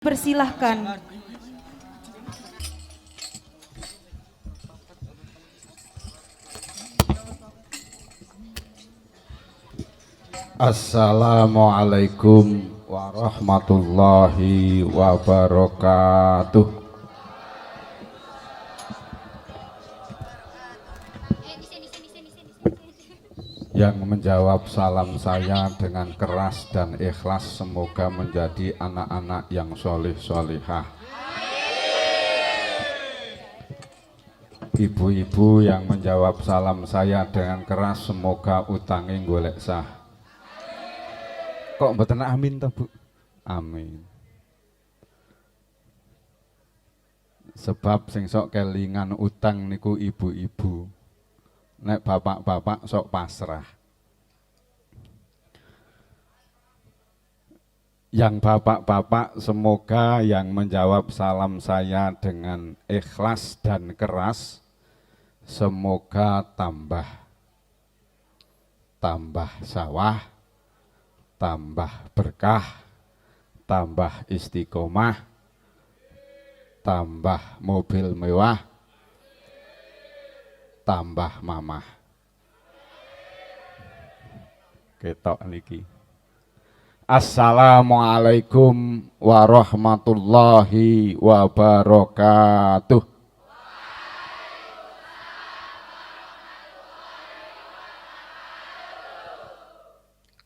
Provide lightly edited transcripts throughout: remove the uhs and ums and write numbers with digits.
dipersilahkan. Assalamualaikum warahmatullahi wabarakatuh. Yang menjawab salam saya dengan keras dan ikhlas semoga menjadi anak-anak yang solih-solihah. Ibu-ibu yang menjawab salam saya dengan keras semoga utange golek sah. Kok mboten amin toh, Bu? Amin. Sebab sing sok kelingan utang niku ibu-ibu. Nek bapak-bapak sok pasrah. Yang bapak-bapak semoga yang menjawab salam saya dengan ikhlas dan keras semoga tambah sawah, tambah berkah, tambah istiqomah, tambah mobil mewah, tambah mamah. Ketok niki. Assalamualaikum warahmatullahi wabarakatuh.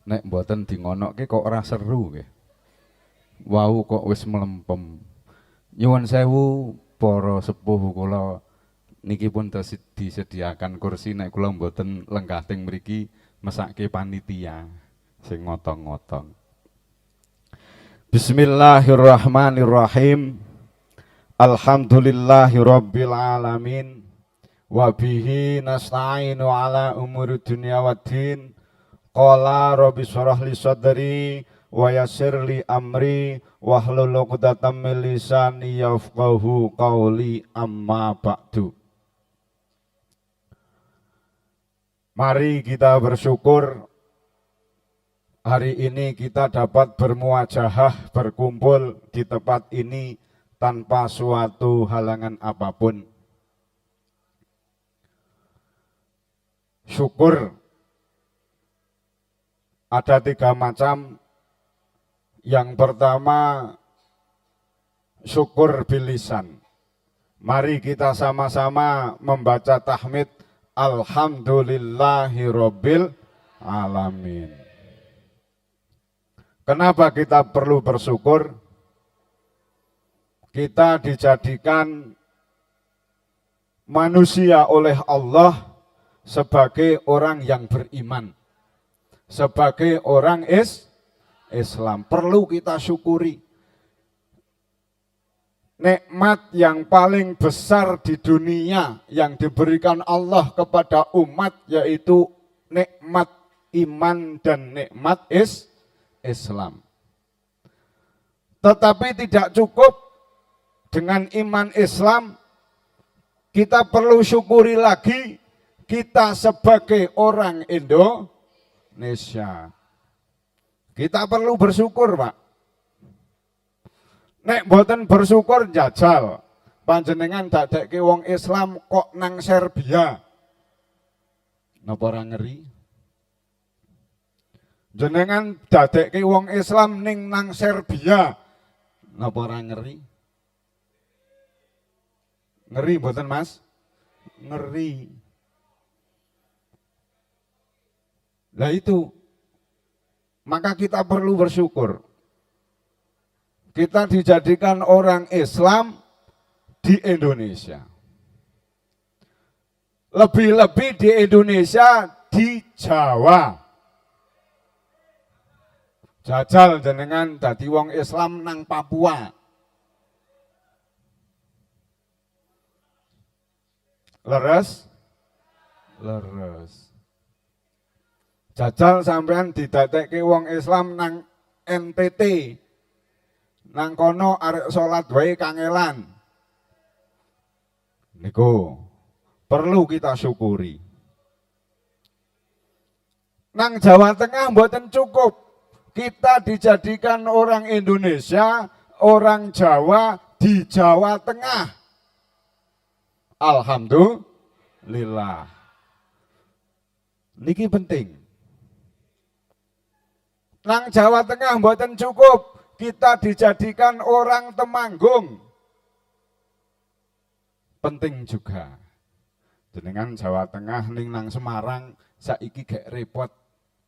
Nek mboten dingonokke kok ora seru nggih. Wau kok wis mlempem. Nyuwun sewu para sepuh kula niki pun disediakan kursi nek kula mboten lenggah teng mriki mesake panitia sing ngotong-ngotong. Bismillahirrahmanirrahim. Alhamdulillahirabbil alamin. Wa bihi nasta'inu ala umuri dunya waddin. Qala rabbi shrah li sadri wa yassir li amri wahlul 'uqdatam min lisani yafqahu qawli amma ba'du. Mari kita bersyukur hari ini kita dapat bermuajahah berkumpul di tempat ini tanpa suatu halangan apapun. Syukur ada 3 macam. Yang pertama, syukur bilisan. Mari kita sama-sama membaca tahmid Alhamdulillahirabbil alamin. Kenapa kita perlu bersyukur? Kita dijadikan manusia oleh Allah sebagai orang yang beriman. Sebagai orang Islam perlu kita syukuri. Nikmat yang paling besar di dunia yang diberikan Allah kepada umat yaitu nikmat iman dan nikmat Islam. Tetapi tidak cukup dengan iman Islam, kita perlu syukuri lagi kita sebagai orang Indonesia. Kita perlu bersyukur, Pak. Nek mboten bersyukur jajal. Panjenengan dadekke wong Islam kok nang Serbia. Napa ora ngeri? Jenengan dadekke wong Islam ning nang Serbia. Napa ora ngeri? Ngeri mboten, Mas? Ngeri. Lah itu, maka kita perlu bersyukur. Kita dijadikan orang Islam di Indonesia. Lebih-lebih di Indonesia, di Jawa. Jajal jenengan dadi wong Islam nang Papua. Leres? Leres. Jajal sampean didadekke wong Islam nang NTT. Nang kono arek salat wae kangelan. Niku perlu kita syukuri. Nang Jawa Tengah mboten cukup. Kita dijadikan orang Indonesia, orang Jawa di Jawa Tengah. Alhamdulillah. Niki penting. Nang Jawa Tengah mboten cukup kita dijadikan orang Temanggung. Penting juga. Jenengan Jawa Tengah ning nang Semarang saiki gak repot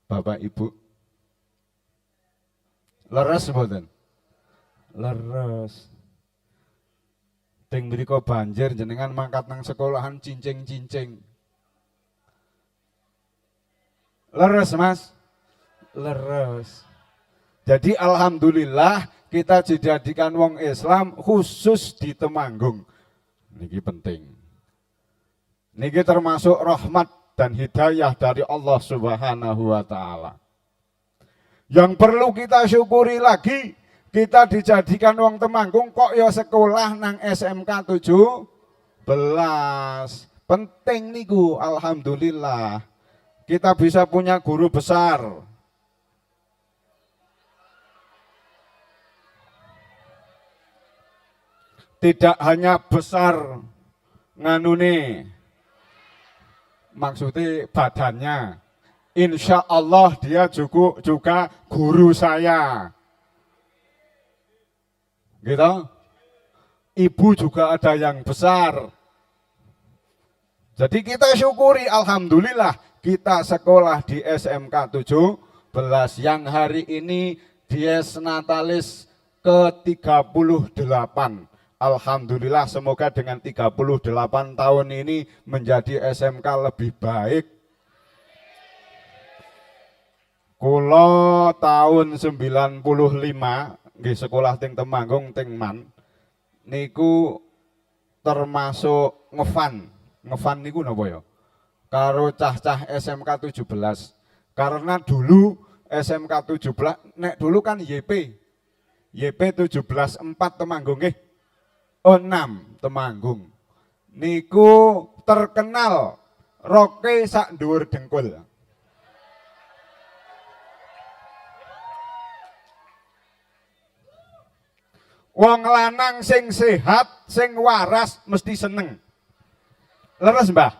Bapak Ibu. Leres mboten? Leres. Ting mriko banjir jenengan mangkat nang sekolahan cincing-cincing. Leres Mas? Leres. Jadi alhamdulillah kita dijadikan wong Islam khusus di Temanggung. Niki penting. Niki termasuk rahmat dan hidayah dari Allah Subhanahu wa taala. Yang perlu kita syukuri lagi, kita dijadikan wong Temanggung kok ya sekolah nang SMK 17. Penting niku alhamdulillah. Kita bisa punya guru besar. Tidak hanya besar nganune, maksudnya badannya. Insya Allah dia juga guru saya. Gitu? Ibu juga ada yang besar. Jadi kita syukuri alhamdulillah kita sekolah di SMK 17 yang hari ini Dies Natalis ke-38. Alhamdulillah semoga dengan 38 tahun ini menjadi SMK lebih baik. Kulo tahun 95 nggih sekolah ting Temanggung ting Man niku termasuk ngefan. Ngefan niku napa ya? Karo cah-cah SMK 17. Karena dulu SMK 17 nek dulu kan YP 17 4 Temanggung nggih. Oh 6 Temanggung. Niku terkenal roke sak dhuwur dengkul. Wong lanang sing sehat, sing waras mesti seneng. Leres Mbah?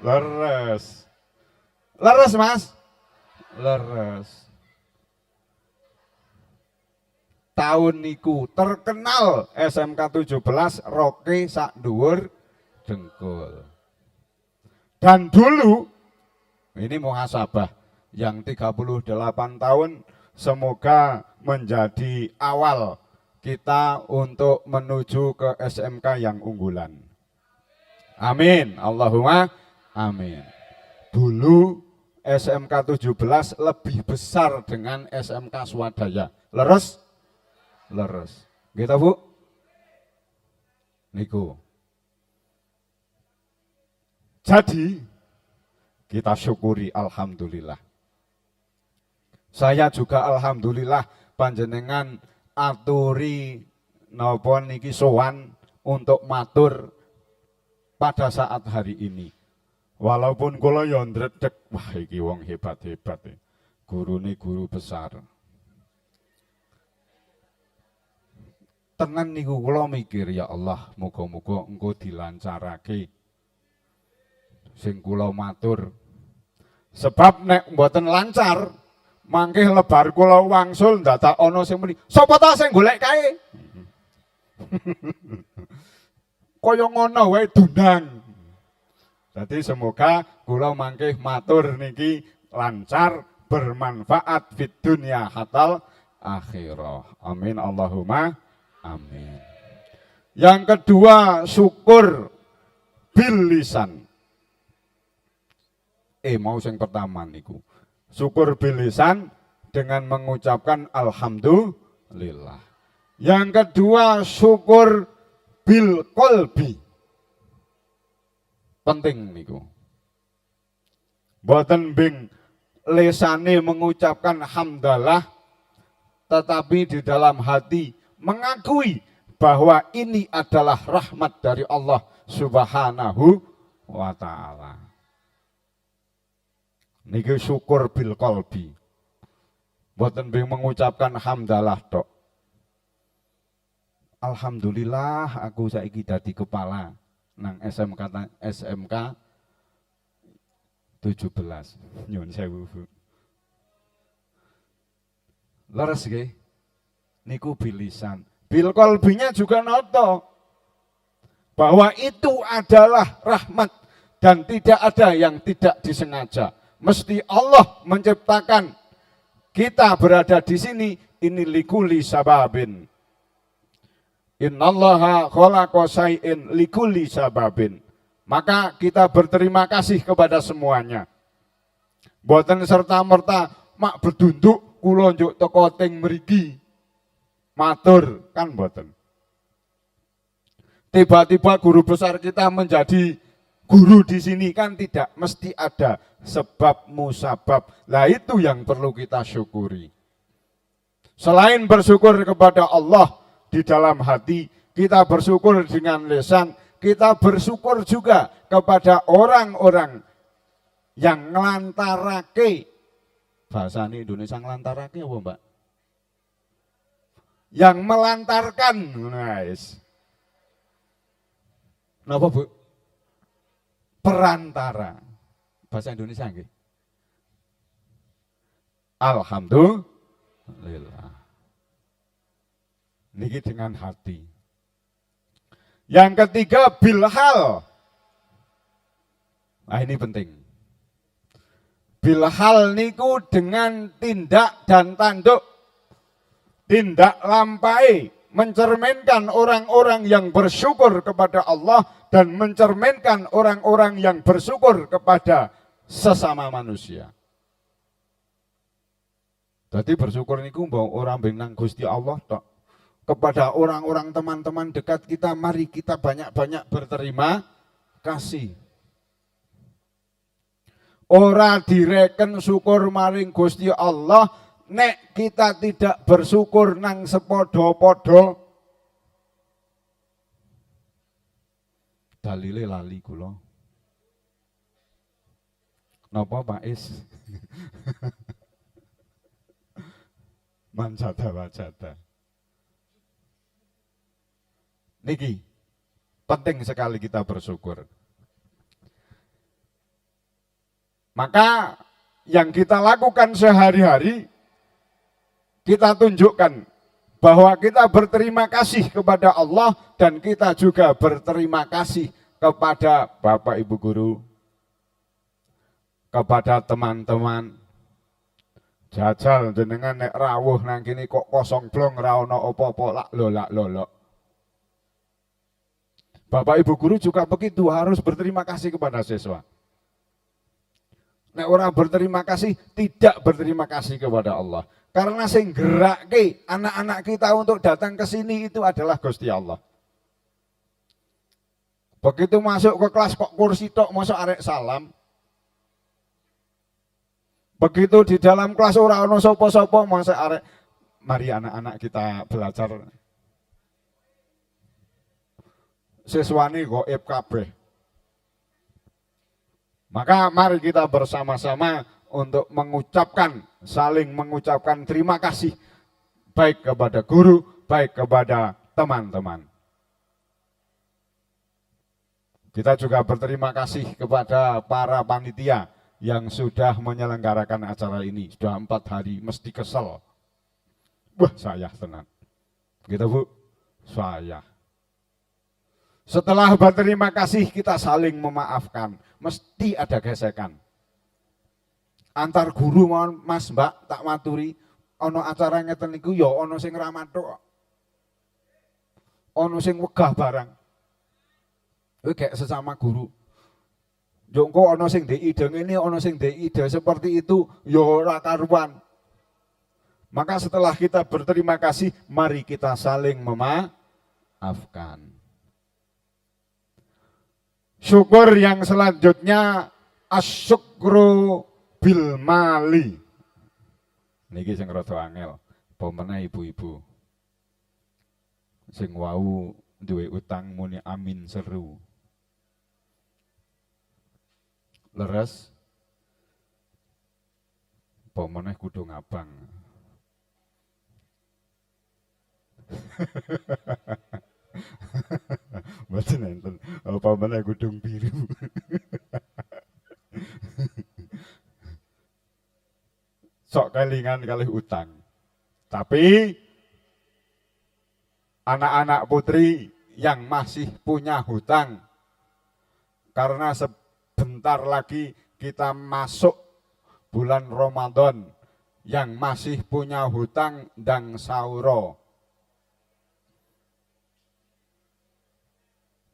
Leres. Leres Mas? Leres. Tahun niku terkenal SMK 17 roke sak dhuwur dengkul. Dan dulu ini muhasabah yang 38 tahun semoga menjadi awal kita untuk menuju ke SMK yang unggulan. Amin. Allahumma amin. Dulu SMK 17 lebih besar dengan SMK Swadaya. Leres? Leres. Gitu Bu? Niku. Jadi kita syukuri alhamdulillah. Saya juga alhamdulillah panjenengan aturi napa niki sowan untuk matur pada saat hari ini. Walaupun kula yo ndredeg, wah iki wong hebat-hebat. Gurune guru besar. Tenan niku kula mikir ya Allah, muga-muga engko dilancarake. Sing kula matur. Sebab nek mboten lancar, mangke lebar kula wangsul dadak ana sing muni, "Sapa ta sing golek kae?" Kaya ngono wae dundang. Jadi semoga kula mangke matur niki lancar, bermanfaat fid dunya hatal akhirah. Amin Allahumma amin. Yang kedua, syukur bil lisan. Mau yang pertama niku. Syukur bil lisan dengan mengucapkan alhamdulillah. Yang kedua, syukur bil qalbi. Penting niku. Mboten bing lesane mengucapkan hamdalah, tetapi di dalam hati mengakui bahwa ini adalah rahmat dari Allah Subhanahu wa ta'ala. Niki syukur bil qalbi. Mboten bing mengucapkan hamdalah tok. Alhamdulillah aku saiki dadi kepala nang SMK 17. Nyun sewu. Leres nggih. Niku bilisan. Bil kolbinya juga noto bahwa itu adalah rahmat dan tidak ada yang tidak disengaja. Mesti Allah menciptakan kita berada di sini ini likuli sababin. Innallaha khalaqa syai'in likuli sababin. Maka kita berterima kasih kepada semuanya. Boten serta-merta mak berdunduk kula njuk teko teng mriki. Matur kan boten. Tiba-tiba guru besar kita menjadi guru di sini kan tidak, mesti ada sebab musabab. Lah itu yang perlu kita syukuri. Selain bersyukur kepada Allah di dalam hati, kita bersyukur dengan lisan, kita bersyukur juga kepada orang-orang yang ngelantarake. Bahasa ini Indonesia ngelantarake apa, Mbak? Yang melantarkan. Nice. Napa, Bu? Perantara. Bahasa Indonesia nggih. Alhamdulillah. Niki dengan hati. Yang ketiga bilhal. Nah ini penting. Bilhal niku dengan tindak dan tanduk. Tindak lampai mencerminkan orang-orang yang bersyukur kepada Allah dan mencerminkan orang-orang yang bersyukur kepada sesama manusia. Jadi bersyukur niku mbok ora benang Gusti Allah tok. Kepada orang-orang teman-teman dekat kita, mari kita banyak-banyak berterima kasih. Ora direken syukur maring Gusti Allah, nek kita tidak bersyukur nang sepodo-podo. Dalile lali kula. Napa Pak Is? Manjata wajata. Niki penting sekali kita bersyukur. Maka yang kita lakukan sehari-hari, kita tunjukkan bahwa kita berterima kasih kepada Allah dan kita juga berterima kasih kepada Bapak Ibu Guru, kepada teman-teman. Jajal jenengan nek rawuh nang kene kok kosong blong ra ono apa-apa lak lolok. Bapak Ibu Guru juga begitu, harus berterima kasih kepada siswa. Nek orang berterima kasih, tidak berterima kasih kepada Allah. Karena sing gerakke anak-anak kita untuk datang ke sini itu adalah Gusti Allah. Begitu masuk ke kelas kok kursi tok masuk arek salam. Begitu di dalam kelas ora ono sapa-sapa masuk arek mari anak-anak kita belajar. Siswani gaib kabeh. Maka mari kita bersama-sama untuk saling mengucapkan terima kasih baik kepada guru, baik kepada teman-teman. Kita juga berterima kasih kepada para panitia yang sudah menyelenggarakan acara ini. Sudah 4 hari, mesti kesel. Wah, saya tenang. Gitu Bu, saya. Setelah berterima kasih, kita saling memaafkan. Mesti ada gesekan. Antar guru mohon Mas Mbak tak maturi, ono acara ngeten niku ya ono sing ra mathuk. Ono sing wegah barang. Kuwi kayak sesama guru. Yo engko ono sing ndek ide ngene, ono sing ndek ide seperti itu, ya ora karuan. Maka setelah kita berterima kasih, mari kita saling memaafkan. Syukur yang selanjutnya asyukru bil mali. Niki sing rada angel, pomene ibu-ibu. Sing wau duwe utang muni amin seru. Leres pomene kudu ngabang. Mboten enten. Apa meneh gudung biru. Sok kelingan kalih utang. Tapi anak-anak putri yang masih punya hutang, karena sebentar lagi kita masuk bulan Ramadan, yang masih punya hutang ndang sauro.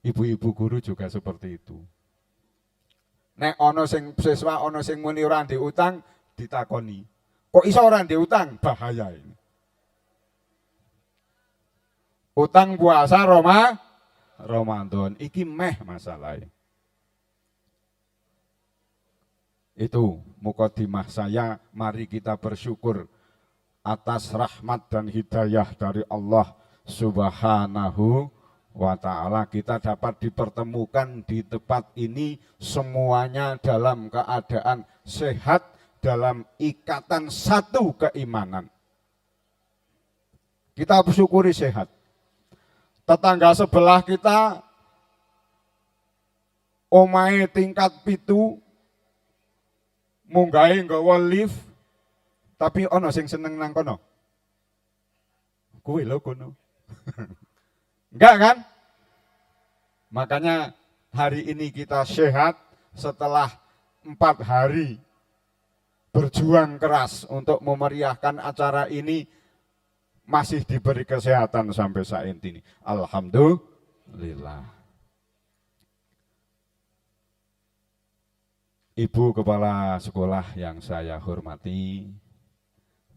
Ibu-ibu guru juga seperti itu. Nek ono sing siswa ono sing muni ora ndek utang ditakoni. Kok iso ora ndek utang? Bahaya ini. Utang puasa Ramadan iki meh masalahnya. Itu mukadimah saya, mari kita bersyukur atas rahmat dan hidayah dari Allah Subhanahu wa ta'ala. Kita dapat dipertemukan di tempat ini semuanya dalam keadaan sehat, dalam ikatan satu keimanan. Kita bersyukuri sehat. Tetangga sebelah kita omahe tingkat 7, munggahe nggawa lift, tapi ono sing seneng nang kono. Kuwi lho kono. Enggak kan? Makanya hari ini kita sehat setelah 4 hari berjuang keras untuk memeriahkan acara ini, masih diberi kesehatan sampai saat ini. Alhamdulillah. Ibu Kepala Sekolah yang saya hormati,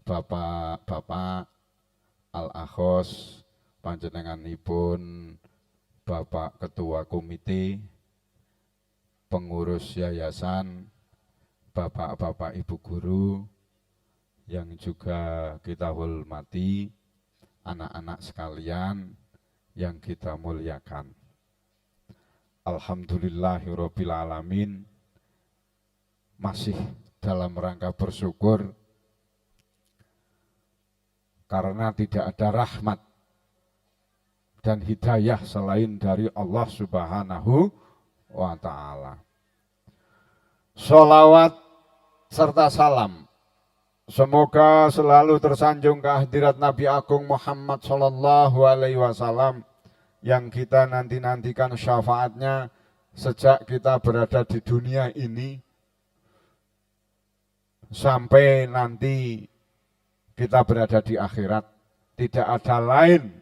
Bapak-bapak Al-Akhos, panjenenganipun Bapak Ketua Komite, pengurus yayasan, Bapak-bapak Ibu Guru, yang juga kita hormati, anak-anak sekalian yang kita muliakan. Alhamdulillahirabbil alamin, masih dalam rangka bersyukur karena tidak ada rahmat dan hidayah selain dari Allah Subhanahu wa ta'ala. Sholawat serta salam semoga selalu tersanjung kehadirat Nabi Agung Muhammad Sallallahu Alaihi Wasallam yang kita nanti-nantikan syafaatnya sejak kita berada di dunia ini sampai nanti kita berada di akhirat. Tidak ada lain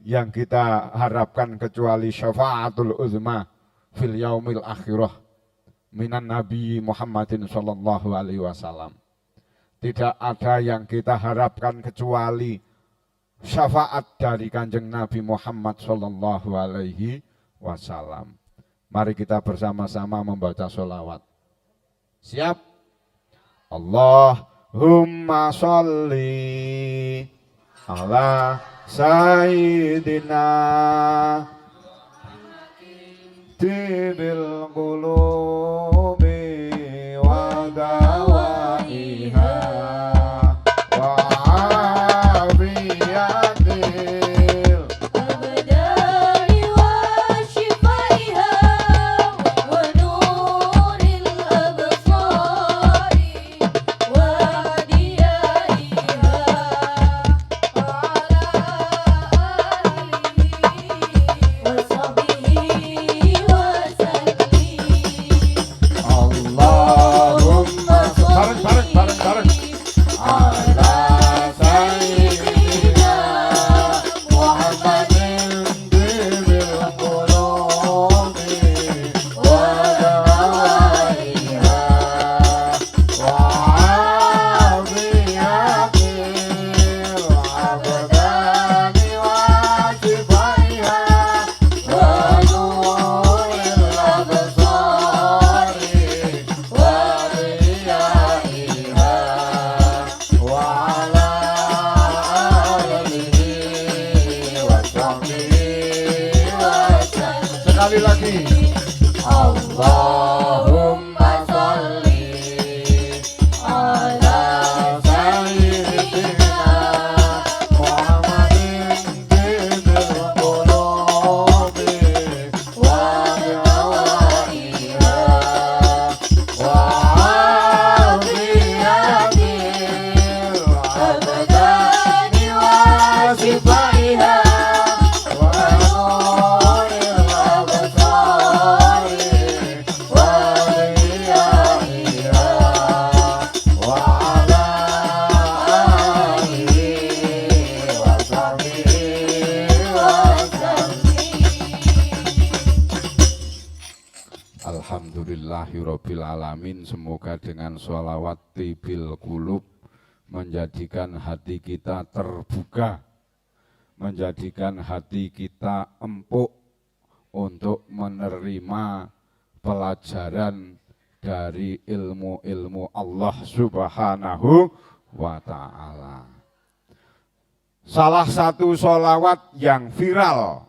yang kita harapkan kecuali syafaatul uzma fil yaumil akhirah minan Nabi Muhammadin Sallallahu Alaihi Wasallam. Tidak ada yang kita harapkan kecuali syafaat dari Kanjeng Nabi Muhammad Sallallahu Alaihi Wasallam. Mari kita bersama-sama membaca sholawat. Siap? Allahumma sholli ala sayyidina tibil qulubi wa dawaiha wa afiyatil abdani wa shifaiha wa nuril absari wa diyaiha wa ala alihi wa sahbihi wa sallim. Allahumma bareng ala sayyidina Muhammadin tibil qulubi wa dawaiha wa afiyatil abdani wa shifaiha wa nuril absari wa riyaiha wa ala alihi wa sahbihi wa sallam. Sekali lagi. Allahumma sholli ala sayyidina Muhammadin tibil qulubi Alhamdulillahirabbil alamin. Semoga dengan sholawat tibil qulub menjadikan hati kita terbuka, menjadikan hati kita empuk untuk menerima pelajaran dari ilmu-ilmu Allah Subhanahu wa ta'ala. Salah satu sholawat yang viral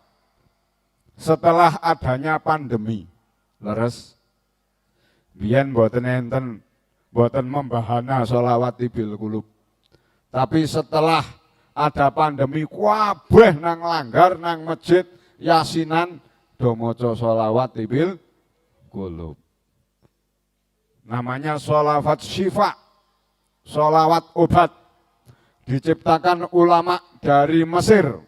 setelah adanya pandemi, leres, biyen boten enten, boten membahana sholawat tibil qulub. Tapi setelah ada pandemi, kabeh nang langgar, nang masjid, yasinan, do maca sholawat tibil qulub. Namanya sholawat syifa, sholawat obat. Diciptakan ulama dari Mesir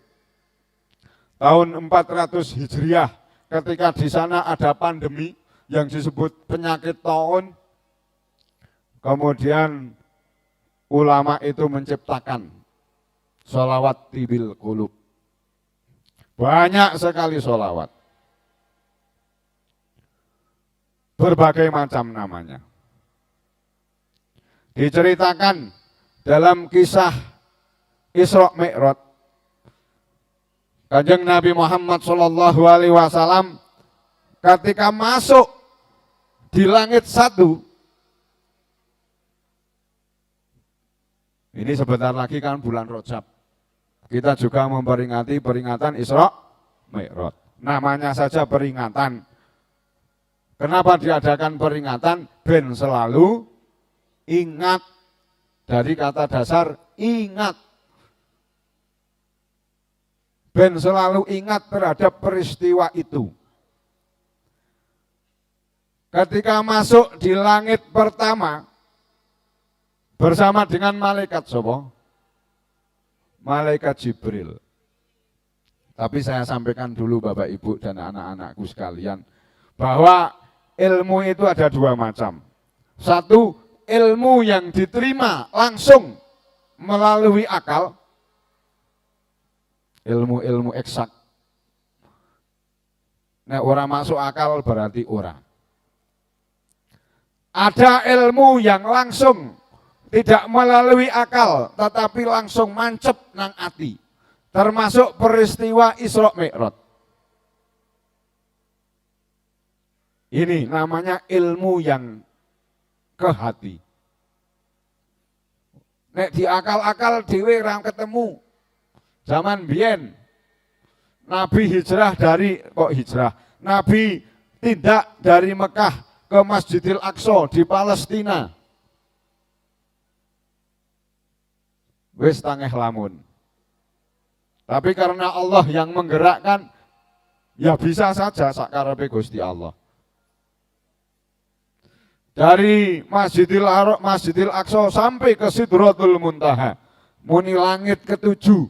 tahun 400 Hijriah, ketika di sana ada pandemi yang disebut penyakit taun. Kemudian ulama itu menciptakan sholawat tibil qulub. Banyak sekali sholawat, berbagai macam namanya. Diceritakan dalam kisah Isra Mi'raj, Kanjeng Nabi Muhammad SAW ketika masuk di langit satu, ini sebentar lagi kan bulan Rajab, kita juga memperingati peringatan Isra Mi'raj. Namanya saja peringatan. Kenapa diadakan peringatan? Ben selalu ingat, dari kata dasar ingat. Ben selalu ingat terhadap peristiwa itu. Ketika masuk di langit pertama bersama dengan malaikat sapa? Malaikat Jibril. Tapi saya sampaikan dulu Bapak Ibu dan anak-anakku sekalian, bahwa ilmu itu ada dua macam. Satu, ilmu yang diterima langsung melalui akal, ilmu-ilmu eksak. Nek ora masuk akal berarti ora. Ada ilmu yang langsung tidak melalui akal, tetapi langsung mancep nang ati. Termasuk peristiwa Isra Mi'raj. Ini namanya ilmu yang ke hati. Nek di akal-akal dhewe ra ketemu. Zaman biyen Nabi hijrah dari, kok hijrah? Nabi tindak dari Mekah ke Masjidil Aqsa di Palestina. Wis tangeh lamun. Tapi karena Allah yang menggerakkan, ya bisa saja sakarepe Gusti Allah. Dari Masjidil Aqsa sampai ke Sidratul Muntaha, muni langit ketujuh.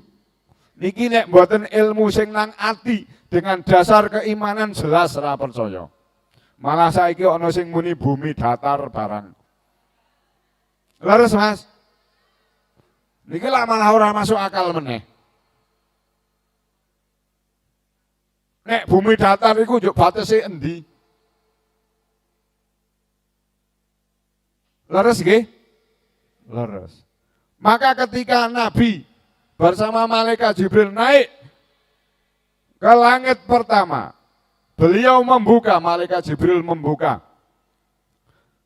Niki nek mboten ilmu sing nang ati dengan dasar keimanan jelas ora percaya. Malah saiki ana sing muni bumi datar barang. Leres Mas? Niki lah malah ora masuk akal meneh. Nek bumi datar iku njuk batese endi? Leres nggih? Leres. Maka ketika Nabi bersama malaikat Jibril naik ke langit pertama, beliau membuka, malaikat Jibril membuka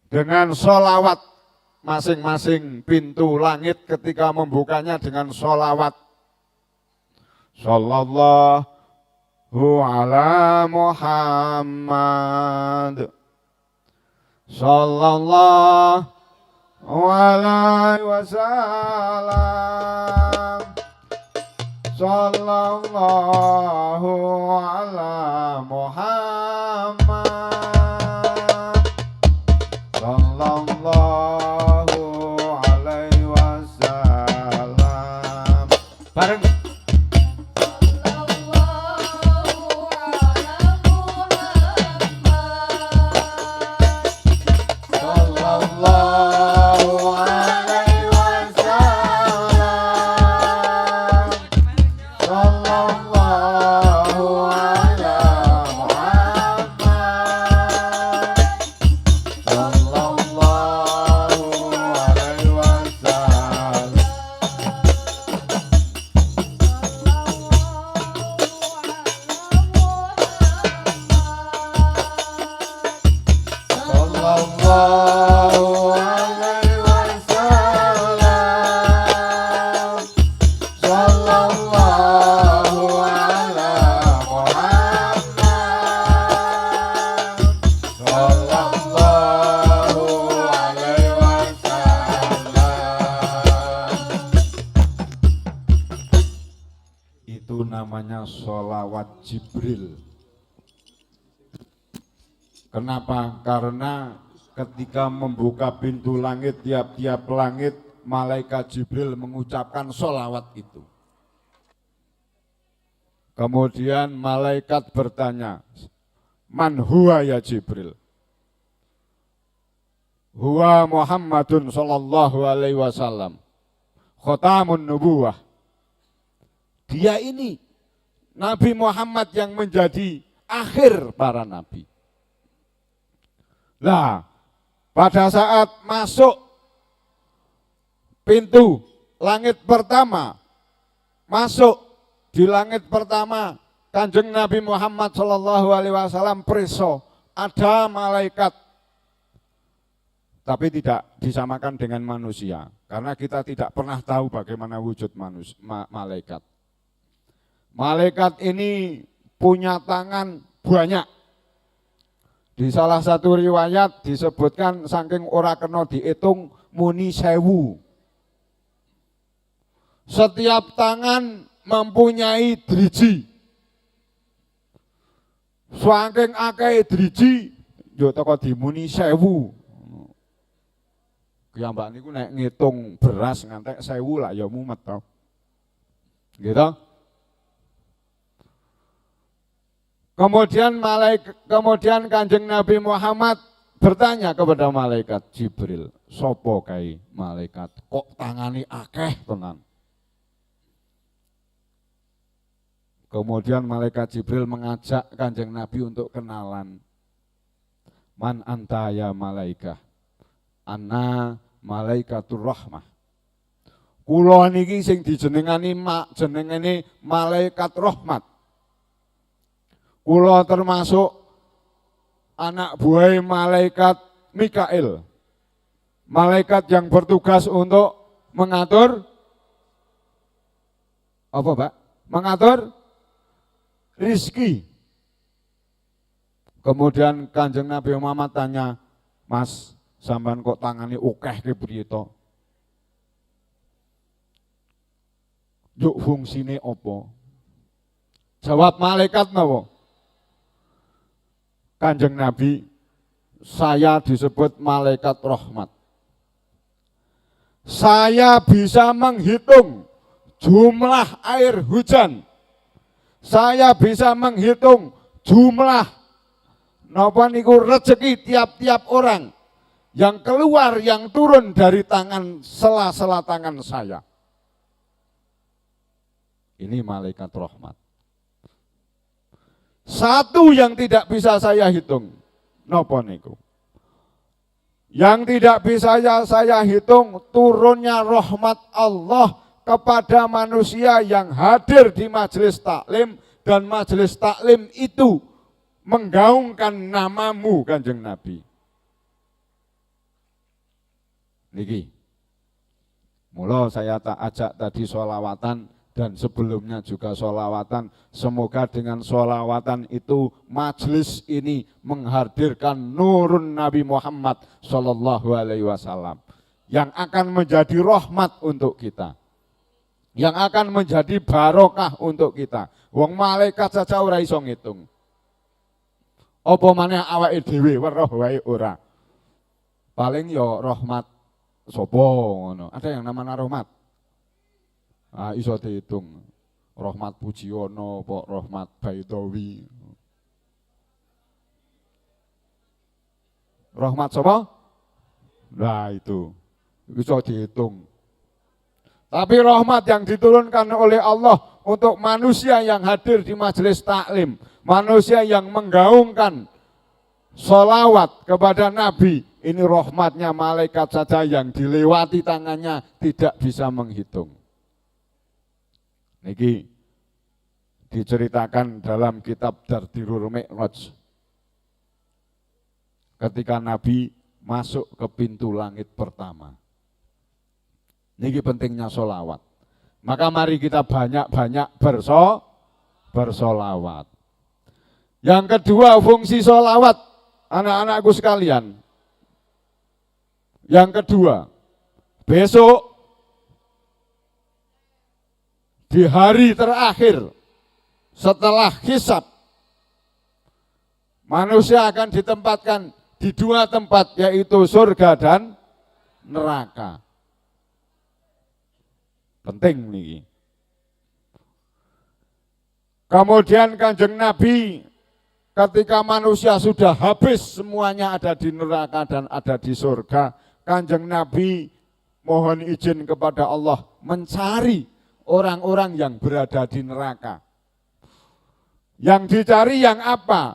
dengan sholawat. Masing-masing pintu langit ketika membukanya dengan sholawat. Sallallahu ala Muhammad, sallallahu alaihi wasallam, sallallahu ala Muhammad, sallallahu alaihi wasallam. Bareng. Sallallahu sholawat Jibril. Kenapa? Karena ketika membuka pintu langit, tiap-tiap langit, malaikat Jibril mengucapkan sholawat itu. Kemudian malaikat bertanya, man huwa ya Jibril? Huwa Muhammadun sallallahu alaihi wasallam, khatamun nubuwah. Dia ini Nabi Muhammad yang menjadi akhir para nabi. Lah, pada saat masuk pintu langit pertama, masuk di langit pertama, Kanjeng Nabi Muhammad sallallahu alaihi wasallam preso, ada malaikat. Tapi tidak disamakan dengan manusia, karena kita tidak pernah tahu bagaimana wujud malaikat. Malaikat ini punya tangan banyak. Di salah satu riwayat disebutkan saking ora kena dihitung muni 1000. Setiap tangan mempunyai driji. Saking akeh driji yo teko dimuni 1000. Kiyambak niku nek ngitung beras ngantek 1000 lah ya mumet to. Gitu. Kemudian Kanjeng Nabi Muhammad bertanya kepada malaikat Jibril, sopo kai malaikat, kok tangani akeh tenan? Kemudian malaikat Jibril mengajak Kanjeng Nabi untuk kenalan. Man anta ya malaikah? Ana malaikatur rahmah. Kula niki sing dijenengani jenengane malaikat rahmat. Kula termasuk anak buah malaikat Mikail. Malaikat yang bertugas untuk mengatur apa, Pak? Mengatur rizki. Kemudian Kanjeng Nabi Muhammad tanya, Mas, sampean kok tangani akeh ke berita? Yuk fungsine apa? Jawab malaikat napa? Kanjeng Nabi, saya disebut malaikat rahmat. Saya bisa menghitung jumlah air hujan. Saya bisa menghitung jumlah napa niku rezeki tiap-tiap orang yang keluar, yang turun dari tangan sela-sela tangan saya. Ini malaikat rahmat. Satu yang tidak bisa saya hitung, napa niku? Yang tidak bisa saya hitung turunnya rahmat Allah kepada manusia yang hadir di majelis taklim, dan majelis taklim itu menggaungkan namamu Kanjeng Nabi. Niki, mula saya tak ajak tadi sholawatan, dan sebelumnya juga sholawatan. Semoga dengan sholawatan itu majelis ini menghadirkan nurun Nabi Muhammad sallallahu alaihi wasallam yang akan menjadi rahmat untuk kita, yang akan menjadi barokah untuk kita. Wong malaikat saja ora iso ngitung, apa maneh awake dhewe weruh wae ora. Paling ya rahmat sapa ngono. Ada yang namanya rahmat? Iso dihitung. Rahmat Pujiono, Pak Rahmat Baidawi. Rahmat sapa? Nah itu bisa dihitung. Tapi rahmat yang diturunkan oleh Allah untuk manusia yang hadir di majelis taklim, manusia yang menggaungkan sholawat kepada Nabi, ini rahmatnya malaikat saja yang dilewati tangannya tidak bisa menghitung. Niki diceritakan dalam kitab Dardirul Mi'raj. Ketika Nabi masuk ke pintu langit pertama. Niki pentingnya sholawat. Maka mari kita banyak-banyak bersolawat. Yang kedua fungsi sholawat, anak-anakku sekalian. Yang kedua, besok di hari terakhir setelah hisab, manusia akan ditempatkan di dua tempat, yaitu surga dan neraka. Penting nih. Kemudian Kanjeng Nabi ketika manusia sudah habis semuanya ada di neraka dan ada di surga, Kanjeng Nabi mohon izin kepada Allah mencari orang-orang yang berada di neraka. Yang dicari yang apa?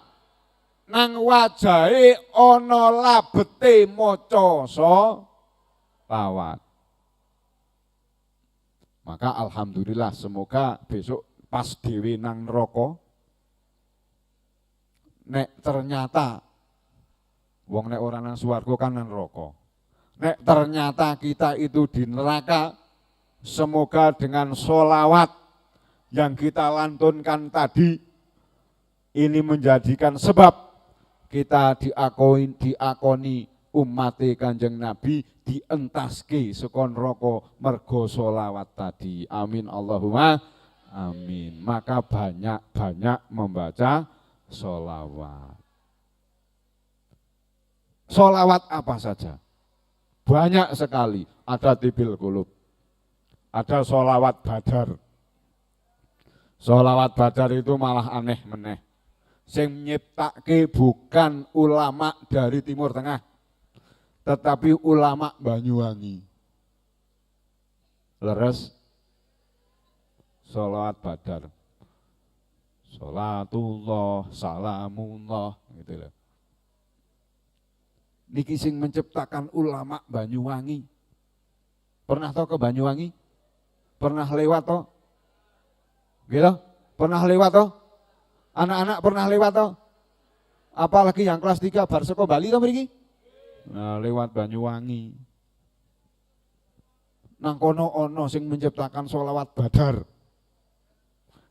Nang wajahe ana labete maca sholawat. Maka alhamdulillah, semoga besok pas dhewe nang neraka, nek ternyata wong nek ora nang swarga kan nang neraka. Nek ternyata kita itu di neraka, semoga dengan sholawat yang kita lantunkan tadi ini menjadikan sebab kita diakoni umate Kanjeng Nabi dientaske saka neraka mergo sholawat tadi. Amin Allahumma amin. Maka banyak-banyak membaca sholawat. Sholawat apa saja? Banyak sekali. Ada tibil qulub, ada sholawat badar. Sholawat badar itu malah aneh meneh. Sing nyiptake bukan ulama dari Timur Tengah, tetapi ulama Banyuwangi. Leres sholawat badar. Sholatullah, salamullah, gitu loh. Niki sing menciptakan ulama Banyuwangi. Pernah tau ke Banyuwangi? Pernah lewat toh? Gitu? Pernah lewat toh? Anak-anak pernah lewat toh? Apalagi yang kelas 3 bar saka Bali toh mriki? Nah, lewat Banyuwangi. Nang kono ono sing menciptakan sholawat badar.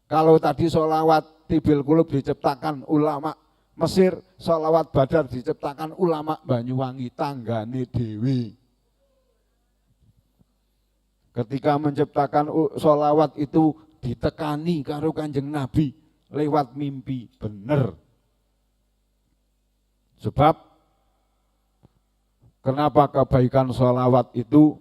Kalau tadi sholawat tibil qulub diciptakan ulama Mesir, sholawat badar diciptakan ulama Banyuwangi, tanggane dewi. Ketika menciptakan sholawat itu ditekani karo Kanjeng Nabi lewat mimpi, bener. Sebab kenapa kebaikan sholawat itu,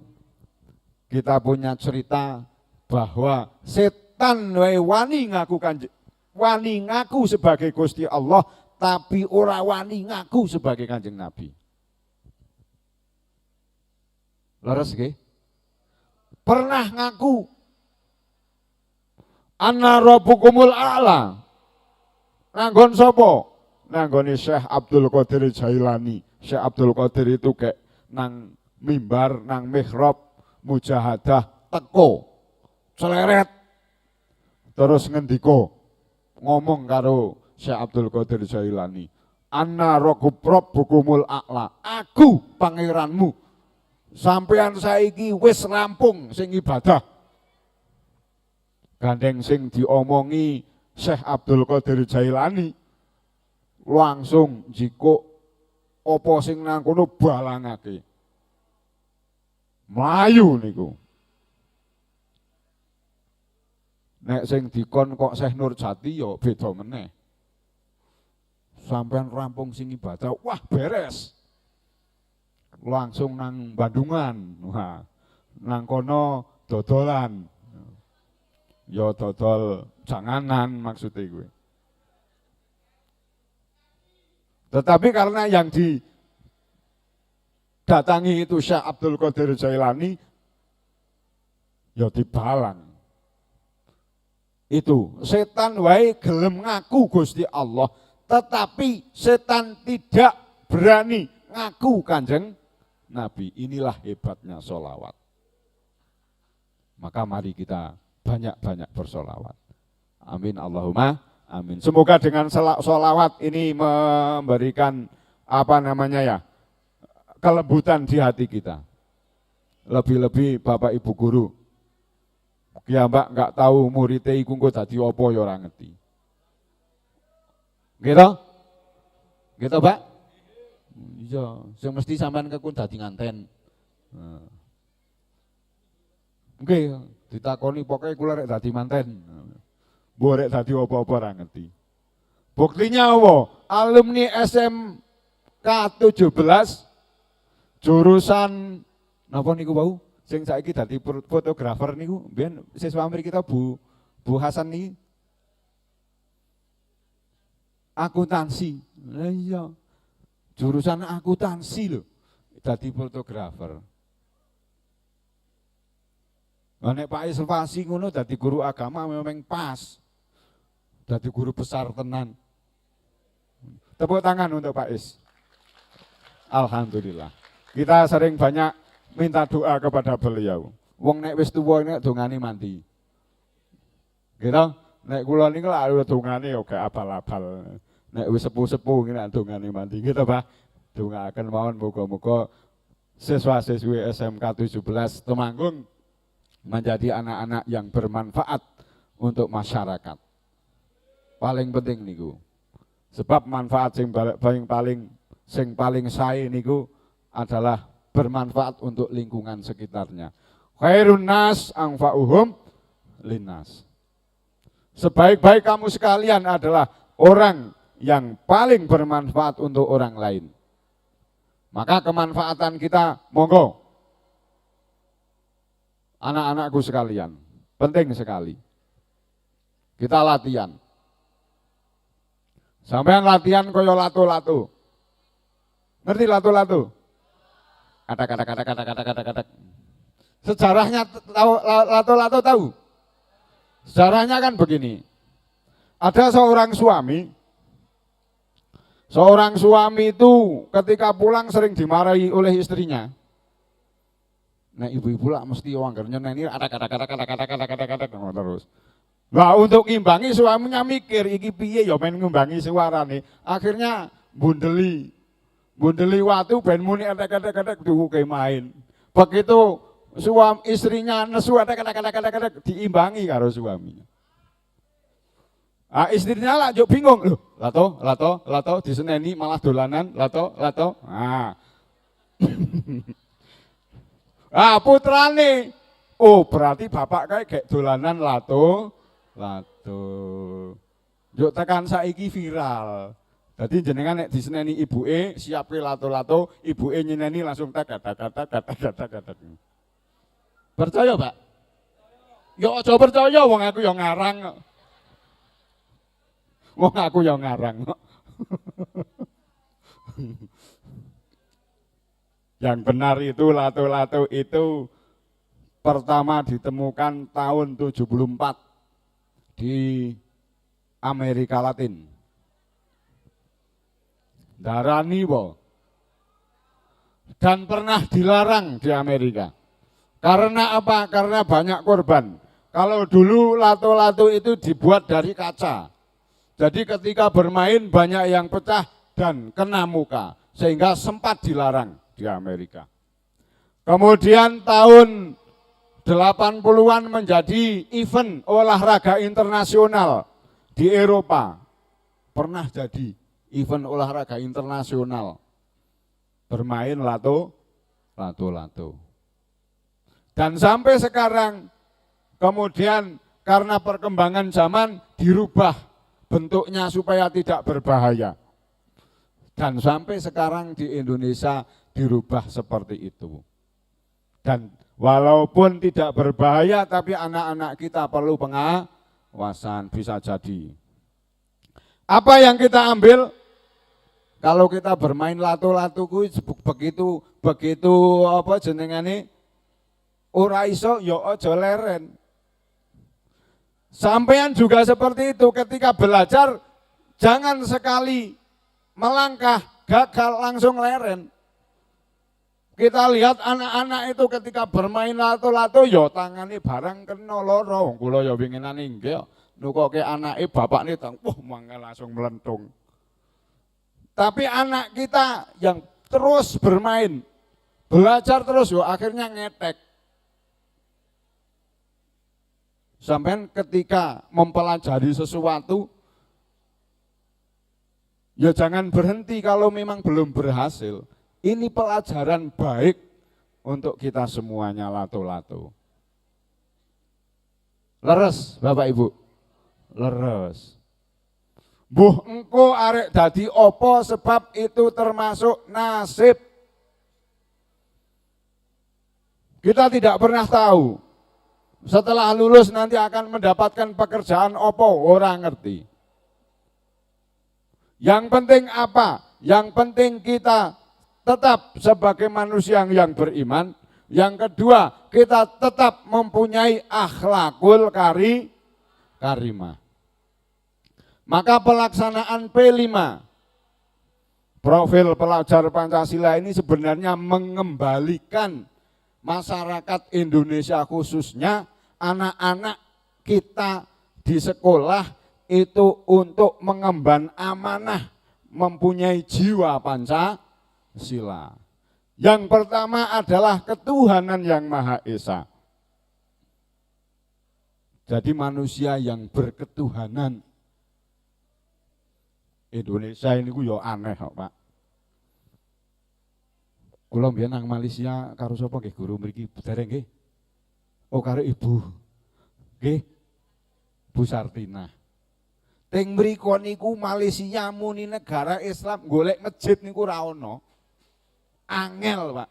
kita punya cerita bahwa setan wani ngaku sebagai Gusti Allah, tapi ora wani ngaku sebagai Kanjeng Nabi. Leres nggih? Pernah ngaku Anna rabbukumul a'la. Nanggon sapa? Nanggone Syekh Abdul Qadir Jailani. Syekh Abdul Qadir itu kayak nang mimbar, nang mihrab, mujahadah, teko, celeret. Terus ngendika, ngomong karo Syekh Abdul Qadir Jailani. Anna rabbukumul a'la. Aku pangeranmu. Sampean saiki wis rampung sing ibadah. Gandeng sing diomongi Syekh Abdul Qadir Jailani langsung jikuk apa sing nang kono balangake. Mlayu niku. Nek sing dikon kok Syekh Nurjati ya beda meneh. Sampean rampung sing ibadah, wah beres. Langsung nang Bandungan. Wah, nang kono dodolan. Ya dodol janganan maksudnya gue. Tetapi karena yang didatangi itu Syekh Abdul Qadir Jailani, ya dibalang. Itu setan wae gelem ngaku Gusti Allah, tetapi setan tidak berani ngaku Kanjeng Nabi. Inilah hebatnya sholawat. Maka mari kita banyak-banyak bersolawat. Amin Allahumma amin. Semoga dengan solawat ini memberikan kelembutan di hati kita. Lebih-lebih Bapak Ibu guru, ya Mbak nggak tahu muridnya iku engko dadi apa ya ora ngerti. Gitu? Gitu Pak? Iya, sing mesti sampean kekun dadi nganten. Nggih, ditakoni pokoke kula rek dadi manten. Borek dadi apa-apa ora ngerti. Buktinya apa? Alumni SMK 17 jurusan napa niku wau? Sing saiki dadi fotografer niku, mbiyen siswa mriki kita Bu Hasan niki. Akuntansi. Lah iya. Jurusan akuntansi lho. Dadi fotografer. Lah nek Pak Isfasi ngono dadi guru agama memang pas. Dadi guru besar tenan. Tepuk tangan untuk Pak Is. Alhamdulillah. Kita sering banyak minta doa kepada beliau. Wong nek wis tuwa nek dongane mandi. Gitu? Nek kula niku lak dongane yo gak abal-abal. Nek wis sepuh-sepuh ngene dongane mandi gitu, Pak. Dongaaken mawon muga-muga siswa-siswi SMK 17 Temanggung menjadi anak-anak yang bermanfaat untuk masyarakat. Paling penting niku. Sebab manfaat sing paling sae niku adalah bermanfaat untuk lingkungan sekitarnya. Khairun nas anfa'uhum linnas. Sebaik-baik kamu sekalian adalah orang yang paling bermanfaat untuk orang lain. Maka kemanfaatan kita monggo. Anak-anakku sekalian, penting sekali. Kita latihan. Sampean latihan koyo lato-lato. Ngerti lato-lato? Kata. Sejarahnya tahu lato-lato tahu? Sejarahnya kan begini. Ada seorang suami itu ketika pulang sering dimarahi oleh istrinya. Nah ibu-ibu lah mesti wanggernya ini ada kata terus. Nah untuk ngimbangi suaminya mikir iki piye ya main ngimbangi suarane. Akhirnya bundeli watu ben muni kata diuke main. Begitu istrinya nesu ada kata diimbangi karo suaminya. Ah istrinya lah juk bingung loh. Lato diseneni malah dolanan lato. Ah. Ah putrane. Oh berarti bapak kayak dolanan lato. Juk tekan saiki viral. Jadi jenengan nek diseneni ibuke siapke lato, ibuke nyeneni langsung kata. Percaya, Pak? Ya aja percaya wong aku ya ngarang. Yang benar itu lato-lato itu pertama ditemukan tahun 74 di Amerika Latin. Darani po. Dan pernah dilarang di Amerika. Karena apa? Karena banyak korban. Kalau dulu lato-lato itu dibuat dari kaca. Jadi ketika bermain banyak yang pecah dan kena muka. Sehingga sempat dilarang di Amerika. Kemudian tahun 80-an menjadi event olahraga internasional di Eropa. Pernah jadi event olahraga internasional. Bermain lato. Dan sampai sekarang kemudian karena perkembangan zaman dirubah bentuknya supaya tidak berbahaya. Dan sampai sekarang di Indonesia dirubah seperti itu. Dan walaupun tidak berbahaya tapi anak-anak kita perlu pengawasan bisa jadi. Apa yang kita ambil? Kalau kita bermain lato-lato begitu apa jenengane ora iso ya aja leren. Sampean juga seperti itu ketika belajar jangan sekali melangkah gagal langsung leren. Kita lihat anak-anak itu ketika bermain lato-lato ya tangane barang kena loro. Kula ya winginan nggih nukoke anake bapakne tang mangga langsung melentung. Tapi anak kita yang terus bermain, belajar terus yo akhirnya ngetek. Sampai ketika mempelajari sesuatu, ya jangan berhenti kalau memang belum berhasil. Ini pelajaran baik untuk kita semuanya lato-lato. Leres Bapak Ibu? leres. Mbuh engko arek dadi apa sebab itu termasuk nasib. Kita tidak pernah tahu. Setelah lulus nanti akan mendapatkan pekerjaan apa, orang ngerti. Yang penting apa? Yang penting kita tetap sebagai manusia yang beriman. Yang kedua, kita tetap mempunyai akhlakul karimah. Maka pelaksanaan P5, profil pelajar Pancasila ini sebenarnya mengembalikan masyarakat Indonesia khususnya anak-anak kita di sekolah itu untuk mengemban amanah mempunyai jiwa Pancasila. Yang pertama adalah ketuhanan yang Maha Esa. Jadi manusia yang berketuhanan. Indonesia ini ku yo aneh kok, Pak. Kula mbiyen nang Malaysia karo sapa nggih guru mriki dereng nggih. Oh karo Ibu. Nggih. Bu Sartina. Teng mriku niku Malaysia muni negara Islam golek masjid niku ra ono. Angel, Pak.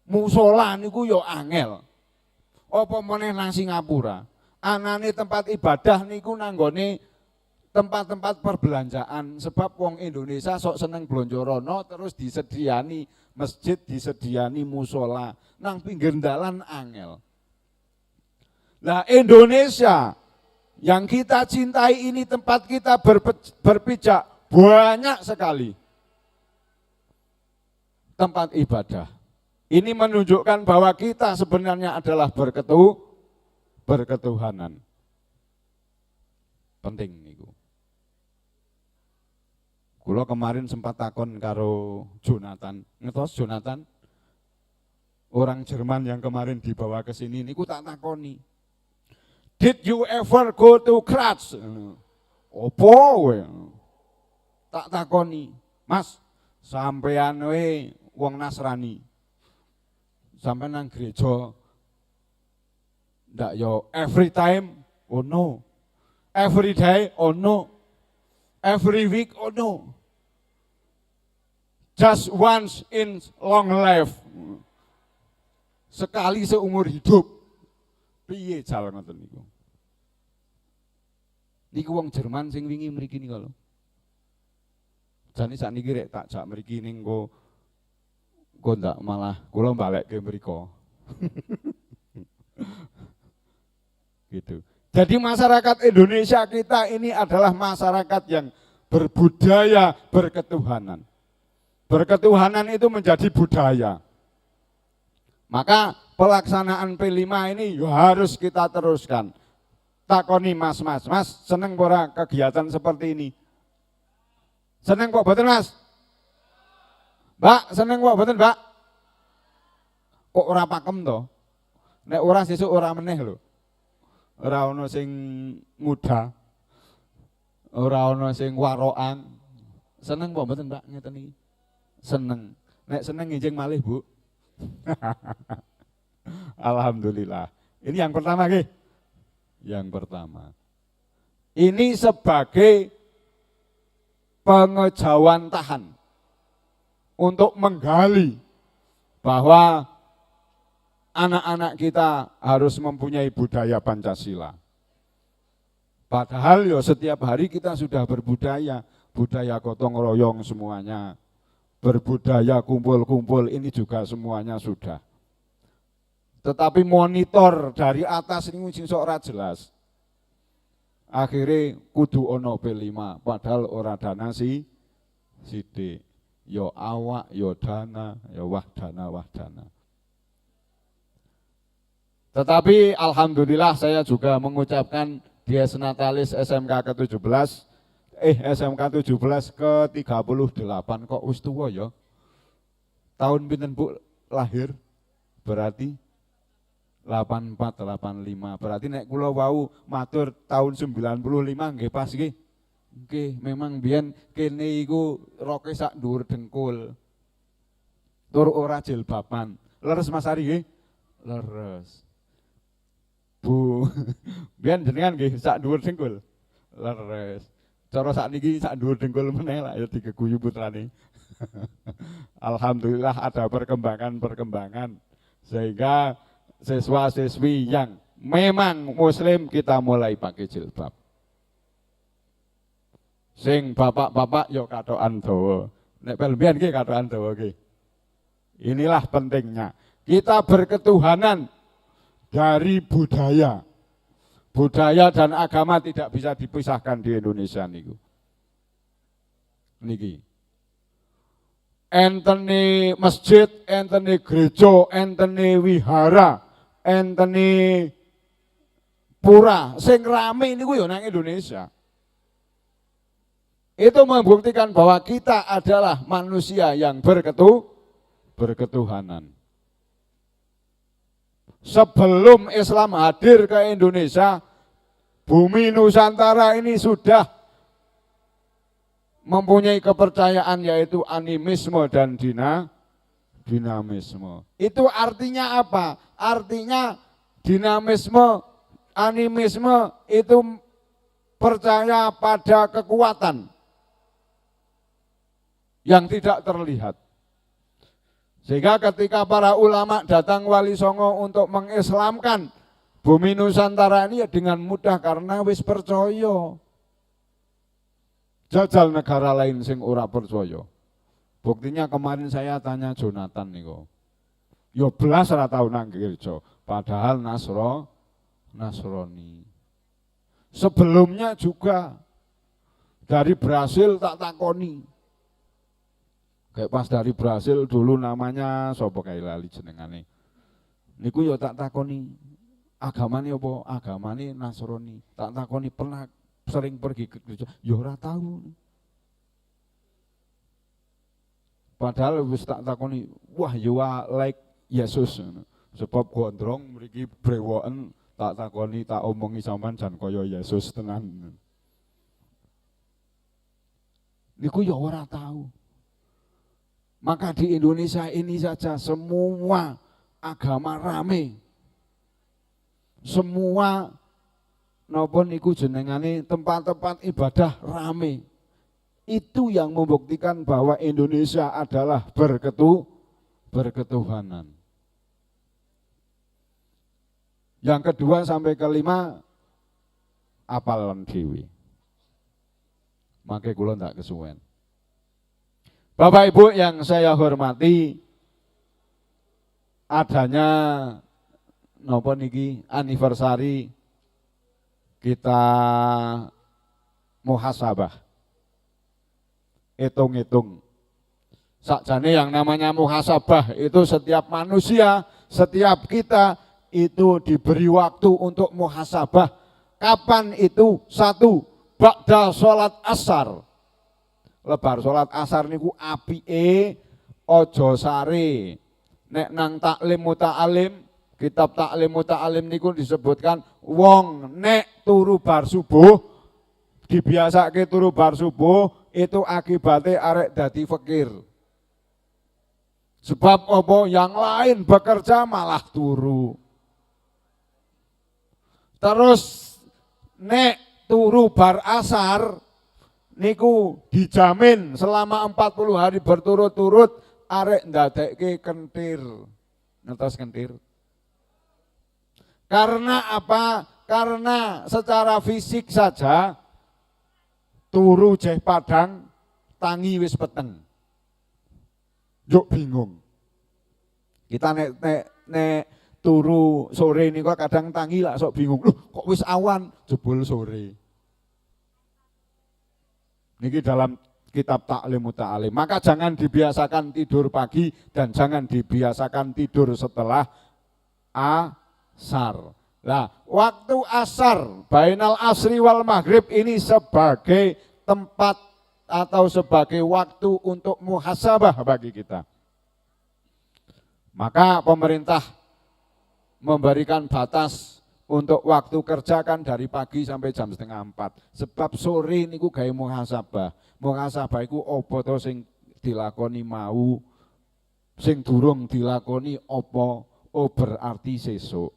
Musola niku yo angel. Apa meneh nang Singapura. Anane tempat ibadah niku nanggone tempat-tempat perbelanjaan sebab wong Indonesia sok seneng blonjo rono terus disediani masjid, disediani musola nang pinggir dalan angel. Nah Indonesia yang kita cintai ini tempat kita berpijak banyak sekali tempat ibadah. Ini menunjukkan bahwa kita sebenarnya adalah berketuhanan. Penting niku. Kula kemarin sempat takon karo Jonathan, ngetos Jonathan, orang Jerman yang kemarin dibawa ke sini, niku tak takoni. Did you ever go to Graz? Opo we? Tak takoni, Mas, sampean we wong Nasrani, sampean nang gereja, ndak yo every time? Oh no. Every day? Oh no. Every week? Oh no. Just once in long life. Sekali seumur hidup. Piye jal ngoten niku. Niku wong Jerman sing wingi mriki niku lho. Jane sakniki rek tak jak mriki ning kok ndak malah kula balekke mriko. Gitu. Jadi masyarakat Indonesia kita ini adalah masyarakat yang berbudaya berketuhanan. Berketuhanan itu menjadi budaya. Maka pelaksanaan P5 ini harus kita teruskan. Takoni mas, seneng ora kegiatan seperti ini? Seneng kok boten Mas? Mbak, seneng kok boten Mbak? Kok ora pakem to? Nek ora sesuk ora meneh lho. Ora ana sing muda. Ora ana sing warokan. Seneng kok mboten Mbak ngeten iki? Seneng. Nek seneng nginjing malih, Bu. Alhamdulillah. Ini yang pertama nggih. Yang pertama. Ini sebagai pengejauhan tahan untuk menggali bahwa anak-anak kita harus mempunyai budaya Pancasila. Padahal ya setiap hari kita sudah berbudaya, budaya gotong royong semuanya, berbudaya kumpul-kumpul ini juga semuanya sudah. Tetapi monitor dari atas ini sing sok ora jelas. Akhirnya kudu ono P5, padahal ora dana sidik. Yo awak, yo dana, yo wahdana. Tetapi alhamdulillah saya juga mengucapkan Dies Natalis SMK ke-17, SMK 17 ke-38, kok wis tuwa ya. Tahun pinten Bu lahir? Berarti 84, 85. Berarti nek kula wau matur tahun 95 nggih pas nggih. Nggih, memang biyen kene iku roke sak dhuwur dengkul. Tur ora jilbaban. Leres Mas Ari nggih? Leres. Bu, biyen jenengan nggih sak dhuwur dengkul. Leres. Cara sakniki sak dhuwur dengkul meneh lah ya digeguyu putrane. Alhamdulillah ada perkembangan-perkembangan sehingga siswa-siswi yang memang muslim kita mulai pakai jilbab. Sing bapak-bapak yo katokan dawa. Nek pelbian nggih katokan dawa nggih. Inilah pentingnya. Kita berketuhanan dari budaya. Budaya dan agama tidak bisa dipisahkan di Indonesia niku. Niki. Enteni masjid, enteni gereja, enteni wihara, enteni pura, sing rame niku yo nang Indonesia. Itu membuktikan bahwa kita adalah manusia yang berketuhanan. Sebelum Islam hadir ke Indonesia, bumi Nusantara ini sudah mempunyai kepercayaan yaitu animisme dan dinamisme. Itu artinya apa? Artinya dinamisme, animisme itu percaya pada kekuatan yang tidak terlihat. Sehingga ketika para ulama datang Wali Songo untuk mengislamkan bumi Nusantara ini ya dengan mudah karena wis percaya. Jajal negara lain sing ora percaya. Buktinya kemarin saya tanya Jonathan niku. Yo belas ora tau nang gereja, padahal Nasrani. Sebelumnya juga dari Brasil tak takoni. Kayak pas dari Brasil dulu namanya sapa kae lali jenengane. Niku yo tak takoni agamane apa? Agamane Nasrani. Tak takoni pernah sering pergi ke gereja, yo ora tahu. Padahal wis tak takoni, wah yo like Yesus. Sebab gondrong mriki brewoken tak takoni tak omongi sampean jan kaya Yesus tenan. Niku yo ora tahu. Maka di Indonesia ini saja semua agama rame. Semua napa niku jenengane tempat-tempat ibadah rame. Itu yang membuktikan bahwa Indonesia adalah berketuhanan. Yang kedua sampai kelima apalan dhewe. Mangke kula ndak kesuwen. Bapak Ibu yang saya hormati, adanya napa niki anniversary kita muhasabah. Hitung-hitung. Sakjane yang namanya muhasabah itu setiap manusia, setiap kita itu diberi waktu untuk muhasabah. Kapan itu? Satu, ba'da sholat asar. Lebar sholat asar niku apike aja sare. Nek nang taklim muta'alim, kitab taklim muta'alim niku disebutkan wong nek turu bar subuh, dibiasake turu bar subuh itu akibatnya arek dadi fakir. Sebab apa yang lain bekerja malah turu. Terus nek turu bar asar niku dijamin selama 40 hari berturut-turut arek ndadekke kentir. Ngertos kentir? Karena apa? Karena secara fisik saja turu jeh padang, tangi wis peteng. Yuk bingung. Kita nek turu sore niku kadang tangi lah sok bingung. Loh, kok wis awan jebul sore. Niki dalam kitab taklim muta'alim. Maka jangan dibiasakan tidur pagi dan jangan dibiasakan tidur setelah asar. Nah, waktu asar, bainal asri wal maghrib ini sebagai tempat atau sebagai waktu untuk muhasabah bagi kita. Maka pemerintah memberikan batas untuk waktu kerja kan dari pagi sampai jam 3:30. Sebab sore niku gawe muhasabah. Muhasabah iku apa to sing dilakoni mau, sing durung dilakoni apa, oh berarti sesuk.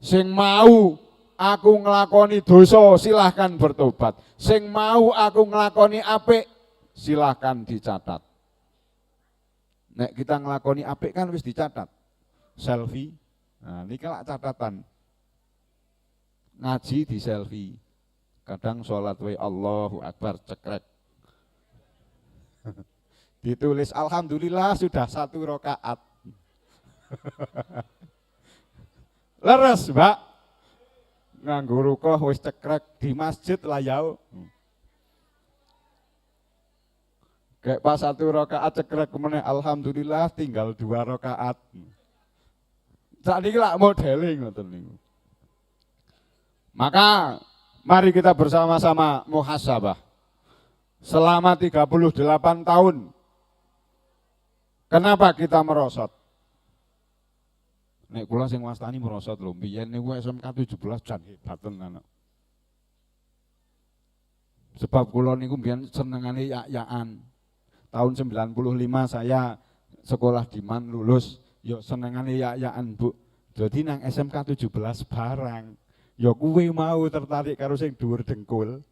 Sing mau aku nglakoni dosa silahkan bertobat. Sing mau aku nglakoni apik silahkan dicatat. Nek kita nglakoni apik kan wis dicatat. Selfie. Nah, ini kan catatan. Ngaji di selfie. Kadang sholat wa Allahu Akbar cekrek. Ditulis alhamdulillah sudah 1 rakaat. Leres, Mbak. Nganggo rukoh wis cekrek di masjid layau. Kayak pas 1 rakaat cekrek meneh alhamdulillah tinggal 2 rakaat. Sakniki lak modeling ngoten niku. Maka mari kita bersama-sama muhasabah. Selama 38 tahun. Kenapa kita merosot? Nek kula sing wastani merosot lho, biyen niku SMK 17 jan hebat tenan. Sebab kula niku biyen senengane yak-yakan. Tahun 95 saya sekolah di Man lulus, yo senengane yak-yakan, Bu. Jadi nang SMK 17 barang. Ya kuwi mau tertarik karo sing dhuwur dengkul.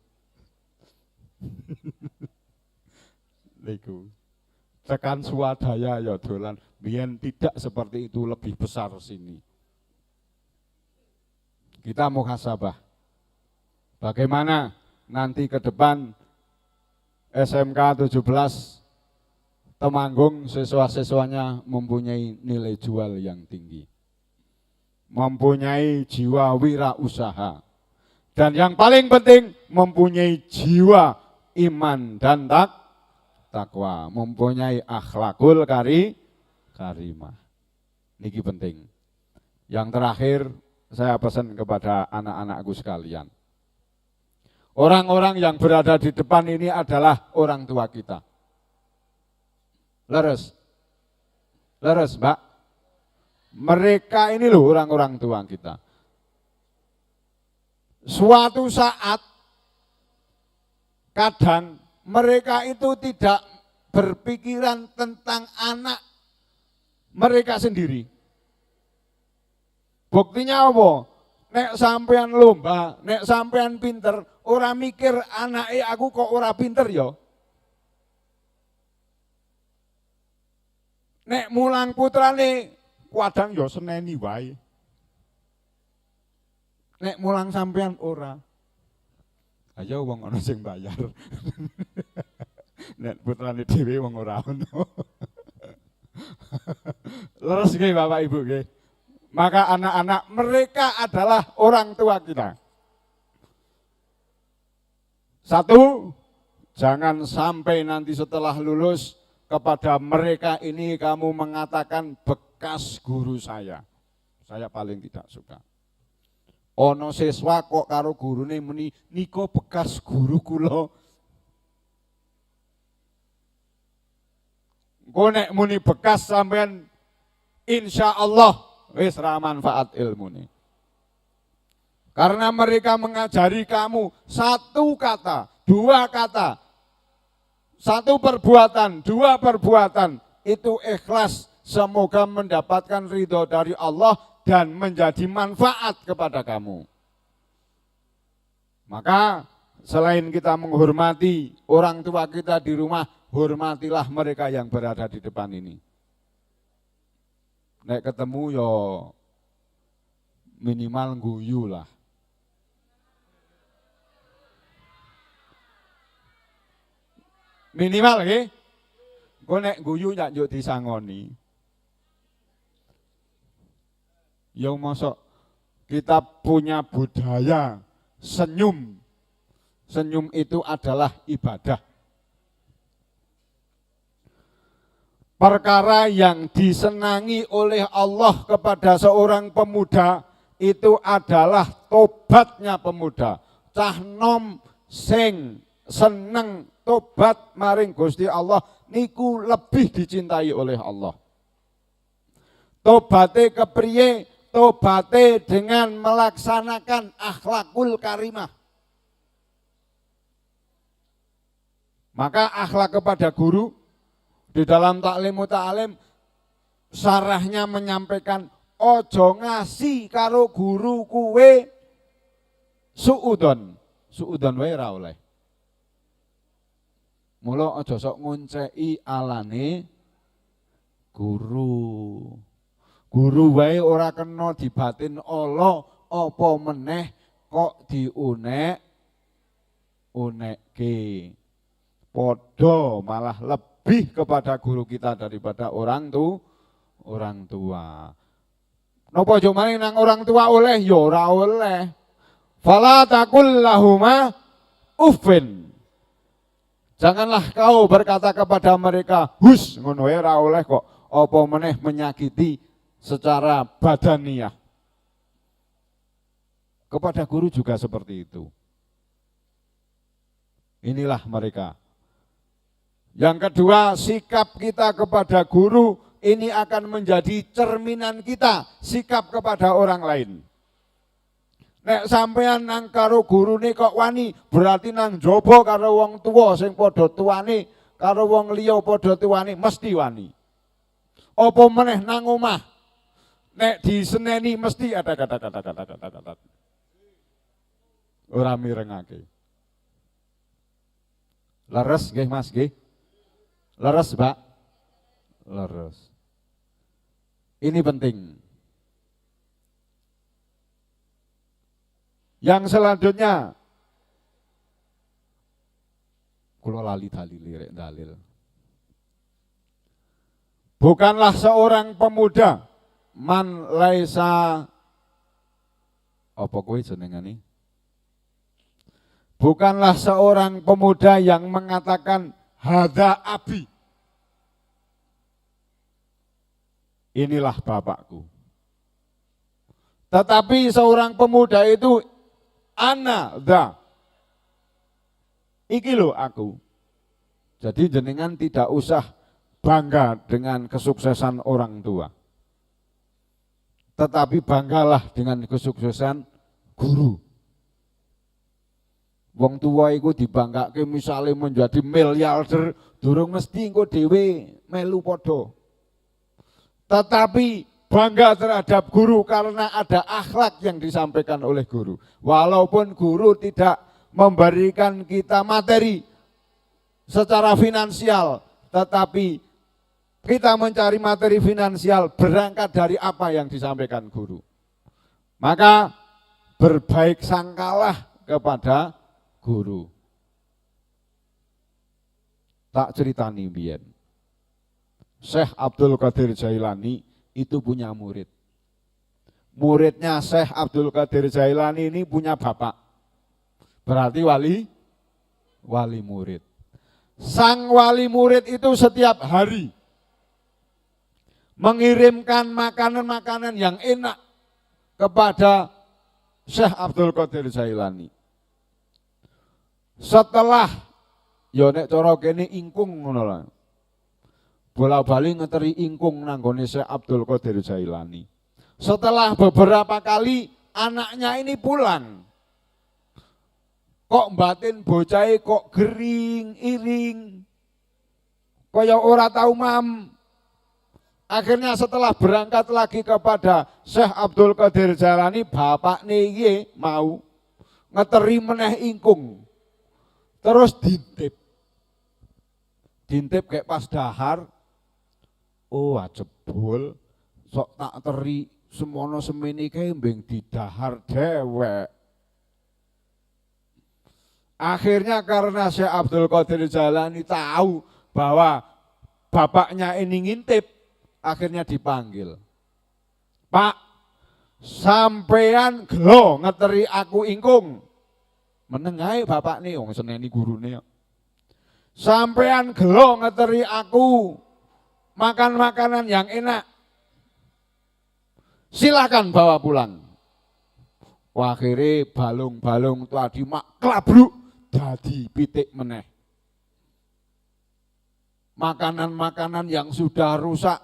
Niku. Tekan swadaya ya dolan. Biyen tidak seperti itu, lebih besar sini. Kita muhasabah. Bagaimana nanti ke depan SMK 17 Temanggung siswa-siswanya mempunyai nilai jual yang tinggi. Mempunyai jiwa wirausaha. Dan yang paling penting mempunyai jiwa iman dan takwa, mempunyai akhlakul karimah. Niki penting. Yang terakhir saya pesan kepada anak-anakku sekalian. Orang-orang yang berada di depan ini adalah orang tua kita. Leres. Leres, Mbak. Mereka ini loh orang-orang tua kita. Suatu saat kadang mereka itu tidak berpikiran tentang anak mereka sendiri. Buktinya apa? Nek sampean lomba, nek sampean pinter, ora mikir anake aku kok ora pinter ya. Nek mulang putrane kadang ya seneni wae. Nek mulang sampean ora. Ayo wong ana sing bayar. Nek putrane dhewe wong ora ono. Leres nggih Bapak Ibu nggih. Maka anak-anak mereka adalah orang tua kita. Satu, jangan sampai nanti setelah lulus kepada mereka ini kamu mengatakan bekas guru saya. Saya paling tidak suka. Ono siswa kok karo gurune muni niko bekas guru kula. Engko nek muni bekas sampean insyaallah wis ra manfaat ilmune. Karena mereka mengajari kamu satu kata, dua kata, satu perbuatan, dua perbuatan, itu ikhlas, semoga mendapatkan ridho dari Allah dan menjadi manfaat kepada kamu. Maka selain kita menghormati orang tua kita di rumah, hormatilah mereka yang berada di depan ini. Nek ketemu yo minimal guyu lah. Minimal nggih. Engko nek guyu nyak njuk disangoni. Yo mosok kita punya budaya senyum. Senyum itu adalah ibadah. Perkara yang disenangi oleh Allah kepada seorang pemuda itu adalah tobatnya pemuda. Cah nom sing seneng tobat maring Gusti Allah niku lebih dicintai oleh Allah. Tobate kepriye? Tobate dengan melaksanakan akhlakul karimah. Maka akhlak kepada guru di dalam taklim muta'alim sarahnya menyampaikan ojo ngasi karo guru kuwe suudon. Suudon wae ora oleh. Mula aja sok ngonceki alane guru. Guru wae ora kena dibatin Allah apa meneh kok diunek-unekke. Padha malah lebih kepada guru kita daripada orang tua. Napa aja maning nang orang tua oleh ya ora oleh. Fala taqul lahuma uffin. Janganlah kau berkata kepada mereka hus, ngono wae ora oleh kok. Apa meneh menyakiti secara badaniah. Kepada guru juga seperti itu. Inilah mereka. Yang kedua, sikap kita kepada guru ini akan menjadi cerminan kita, sikap kepada orang lain. Nek sampean nang karo gurune kok wani, berarti nang jaba karo wong tuwa sing padha tuane, karo wong liya padha tuane mesti wani. Apa meneh nang omah. Nek diseneni mesti ada kata-kata. Ora mirengake. Leres nggih Mas nggih? Leres, Mbak? Leres. Ini penting. Yang selanjutnya, kula lali dalil. Bukanlah seorang pemuda man laisa apa kowe jenengane? Bukanlah seorang pemuda yang mengatakan hadza abi. Inilah bapakku. Tetapi seorang pemuda itu ana dha. Iki lho aku. Jadi jenengan tidak usah bangga dengan kesuksesan orang tua. Tetapi banggalah dengan kesuksesan guru. Wong tua iku dibanggake misale menjadi miliarder, durung mesti engko dhewe melu padha. Tetapi bangga terhadap guru karena ada akhlak yang disampaikan oleh guru. Walaupun guru tidak memberikan kita materi secara finansial, tetapi kita mencari materi finansial berangkat dari apa yang disampaikan guru. Maka berbaik sangkalah kepada guru. Tak ceritani biyen. Syekh Abdul Qadir Jailani itu punya murid. Muridnya Syekh Abdul Qadir Jailani ini punya bapak. Berarti wali murid. Sang wali murid itu setiap hari mengirimkan makanan-makanan yang enak kepada Syekh Abdul Qadir Jailani. Setelah ya nek cara kene ingkung ngono lho. Bola-bali ngeteri ingkung nanggone Syekh Abdul Qadir Jailani. Setelah beberapa kali anaknya ini pulang. Kok batin bocahe kok gering, iring. Kaya ora tahu mam. Akhirnya setelah berangkat lagi kepada Syekh Abdul Qadir Jailani, bapakne iki mau ngeteri meneh ingkung. Terus dintip. Dintip kayak pas dahar. Oh, jebul sok tak teri semono semene kae mbeng didahar dewek. Akhirnya karena Syekh Abdul Qadir Jailani tahu bahwa bapaknya ini ngintip, akhirnya dipanggil. Pak, sampean gelo ngeteri aku ingkung. Meneng ae bapakne wong seneni gurune. Sampean gelo ngeteri aku makan makanan yang enak. Silakan bawa pulang. Wah, akhirnya balung-balung tadi mak klabruk dadi pitik meneh. Makanan-makanan yang sudah rusak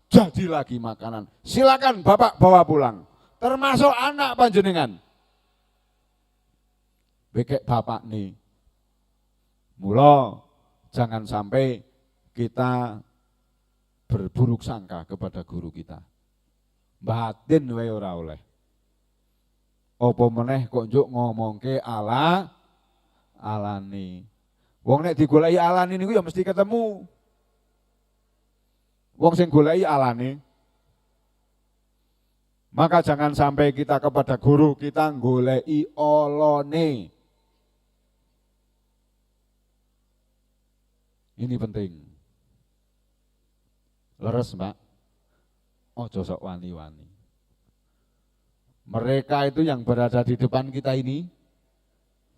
jadi lagi makanan. Silakan Bapak bawa pulang. Termasuk anak panjenengan. Bekek bapak nih. Mula jangan sampai kita berburuk sangka kepada guru kita. batin wae ora oleh. Apa meneh kok njuk ngomongke alane. Wong nek digoleki alane niku ya mesti ketemu. Wong sing goleki alane. Maka jangan sampai kita kepada guru kita goleki olone. Ini penting. Leres, Mbak. Ojo sok wani-wani. Mereka itu yang berada di depan kita ini,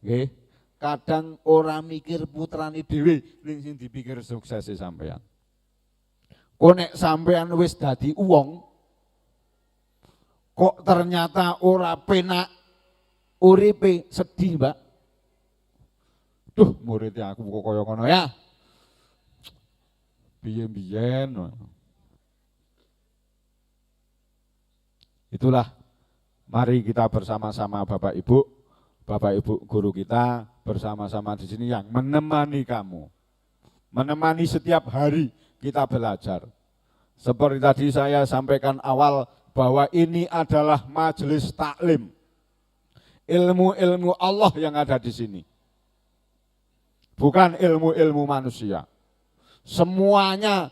nggih, kadang ora mikir putrane dhewe, ning sing dipikir sukses sampean. Kok nek sampean wis dadi wong, kok ternyata ora penak uripe, sedih, Mbak. Duh, muridnya aku kok kaya ngono ya. Biyen-biyen. Itulah, mari kita bersama-sama Bapak Ibu guru kita bersama-sama di sini yang menemani kamu. Menemani setiap hari kita belajar. Seperti tadi saya sampaikan awal bahwa ini adalah majelis taklim. Ilmu-ilmu Allah yang ada di sini. Bukan ilmu-ilmu manusia. Semuanya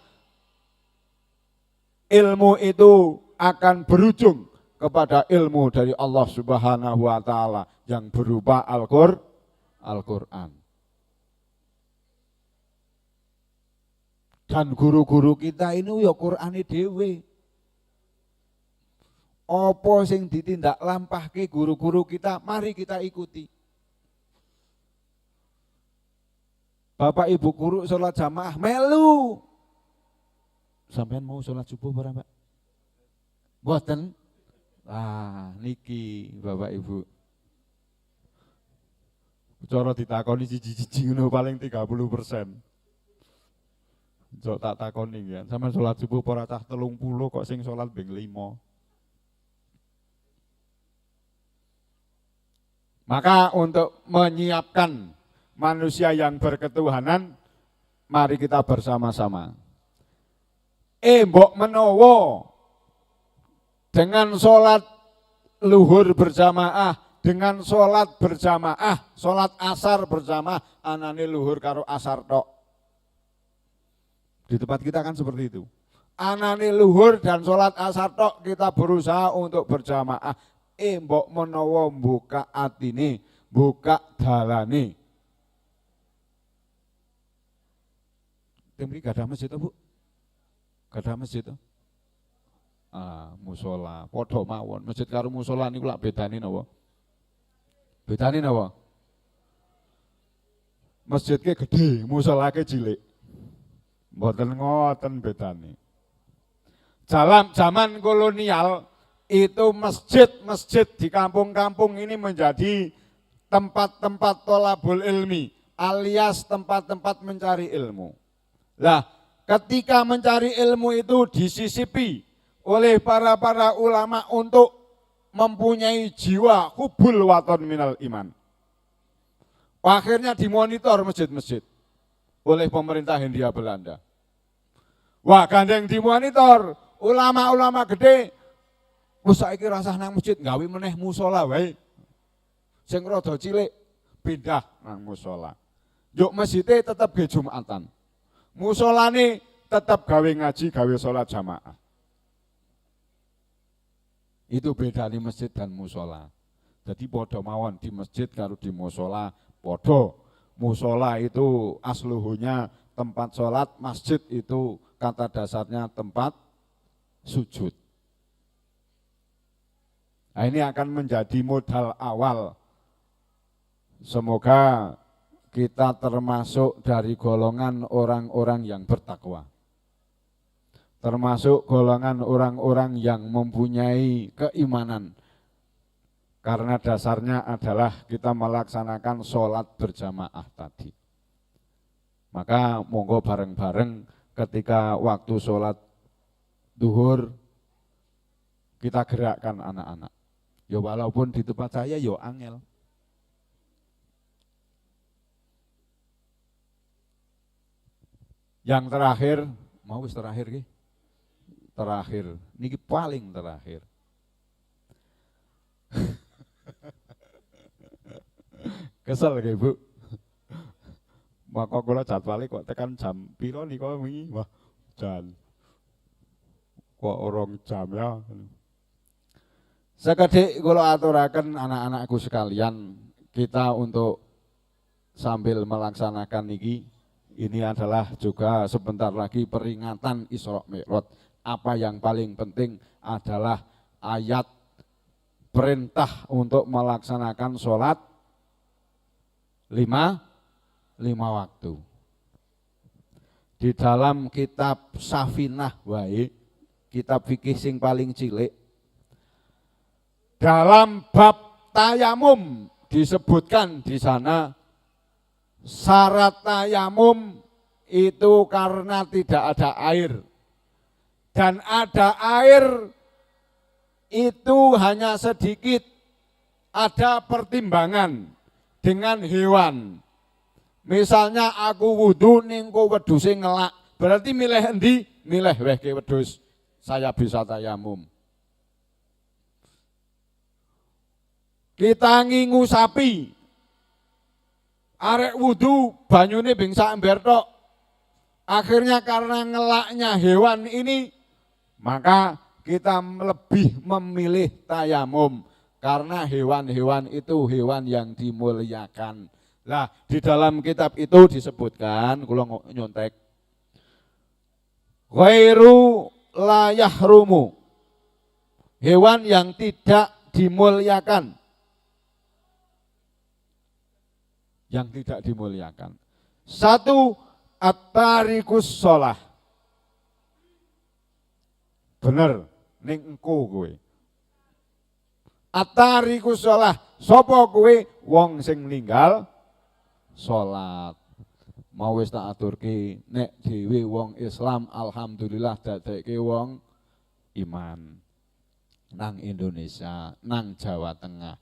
ilmu itu akan berujung kepada ilmu dari Allah Subhanahu wa taala yang berupa Al-Qur'an. Dan guru-guru kita ini ya Qur'ane dhewe. Apa sing ditindak lampahke guru-guru kita, mari kita ikuti. Bapak Ibu guru sholat jamaah melu. Sampean mau sholat subuh ora, Pak? Mboten. Ah, niki Bapak Ibu. Cara ditakoni siji-siji ngono paling 30%. Jok tak takoni ya, sampean sholat subuh ora cah 30 kok sing sholat beng 5. Maka untuk menyiapkan manusia yang berketuhanan, mari kita bersama-sama. Mbok menawa dengan sholat luhur berjamaah, dengan sholat berjamaah, sholat asar berjamaah, anane luhur karo asar tok. Di tempat kita kan seperti itu. Anane luhur dan sholat asar tok, kita berusaha untuk berjamaah. Mbok menawa buka atine, buka dalane. Temri gak ada masjid Bu? Gak ada masjid musola, podo mawon. Masjid karo musola niku lak bedane napa? Bedane napa? Masjidke gede, musolake cilik. Mboten ngoten bedane. Zaman kolonial itu masjid-masjid di kampung-kampung ini menjadi tempat-tempat tholabul ilmi alias tempat-tempat mencari ilmu. Lah, ketika mencari ilmu itu disisipi oleh para ulama untuk mempunyai jiwa hubul waton minal iman. Akhirnya dimonitor masjid-masjid oleh pemerintah Hindia Belanda. Wah, gandeng dimonitor, ulama-ulama gede, wis saiki rasah nang masjid gawe meneh musola wae. Sing rada cilik pindah nang musola. Yuk masjidnya tetap ge Jumatan. Musolane tetap gawe ngaji, gawe sholat jamaah. Itu beda di masjid dan musola. Jadi podo mawon di masjid karo di musola podo. Musola itu asluhunya tempat sholat, masjid itu kata dasarnya tempat sujud. Nah, ini akan menjadi modal awal. Semoga kita termasuk dari golongan orang-orang yang bertakwa. Termasuk golongan orang-orang yang mempunyai keimanan. Karena dasarnya adalah kita melaksanakan sholat berjamaah tadi. Maka monggo bareng-bareng ketika waktu sholat duhur, kita gerakkan anak-anak. Ya walaupun di tempat saya ya angel. Yang terakhir, mau wis terakhir ki? terakhir, niki paling terakhir. Kesel nggih Bu. Maka kula jadwale kok tekan jam piro nika wingi? Wah, jan. Kok orang jam ya. Sekedhik kula aturaken anak-anakku sekalian, kita untuk sambil melaksanakan niki, ini adalah juga sebentar lagi peringatan Isra Mi'raj. Apa yang paling penting adalah ayat perintah untuk melaksanakan sholat lima waktu. Di dalam kitab Safinah wae, kitab fikih sing paling cilik, dalam bab tayamum disebutkan di sana syarat tayamum itu karena tidak ada air, dan ada air itu hanya sedikit, ada pertimbangan dengan hewan. Misalnya aku wudu ning ku wedhuse ngelak, berarti milih endi? Milih wehke wedhus, saya bisa tayamum. Kita ngingu sapi, arek wudu banyune bing sak ember tok. Akhirnya karena ngelaknya hewan ini, maka kita lebih memilih tayamum karena hewan-hewan itu hewan yang dimuliakan. Lah di dalam kitab itu disebutkan, kula nyontek, ghairu la yahrumu, hewan yang tidak dimuliakan. Yang tidak dimuliakan. Satu, at-tarikus sholah. Bener, ning engko kowe. At-tarikus sholah, sapa kowe? Wong sing ninggal sholat. Mau wis tak aturke, nek dhewe wong Islam alhamdulillah dadekke wong iman. Nang Indonesia, nang Jawa Tengah.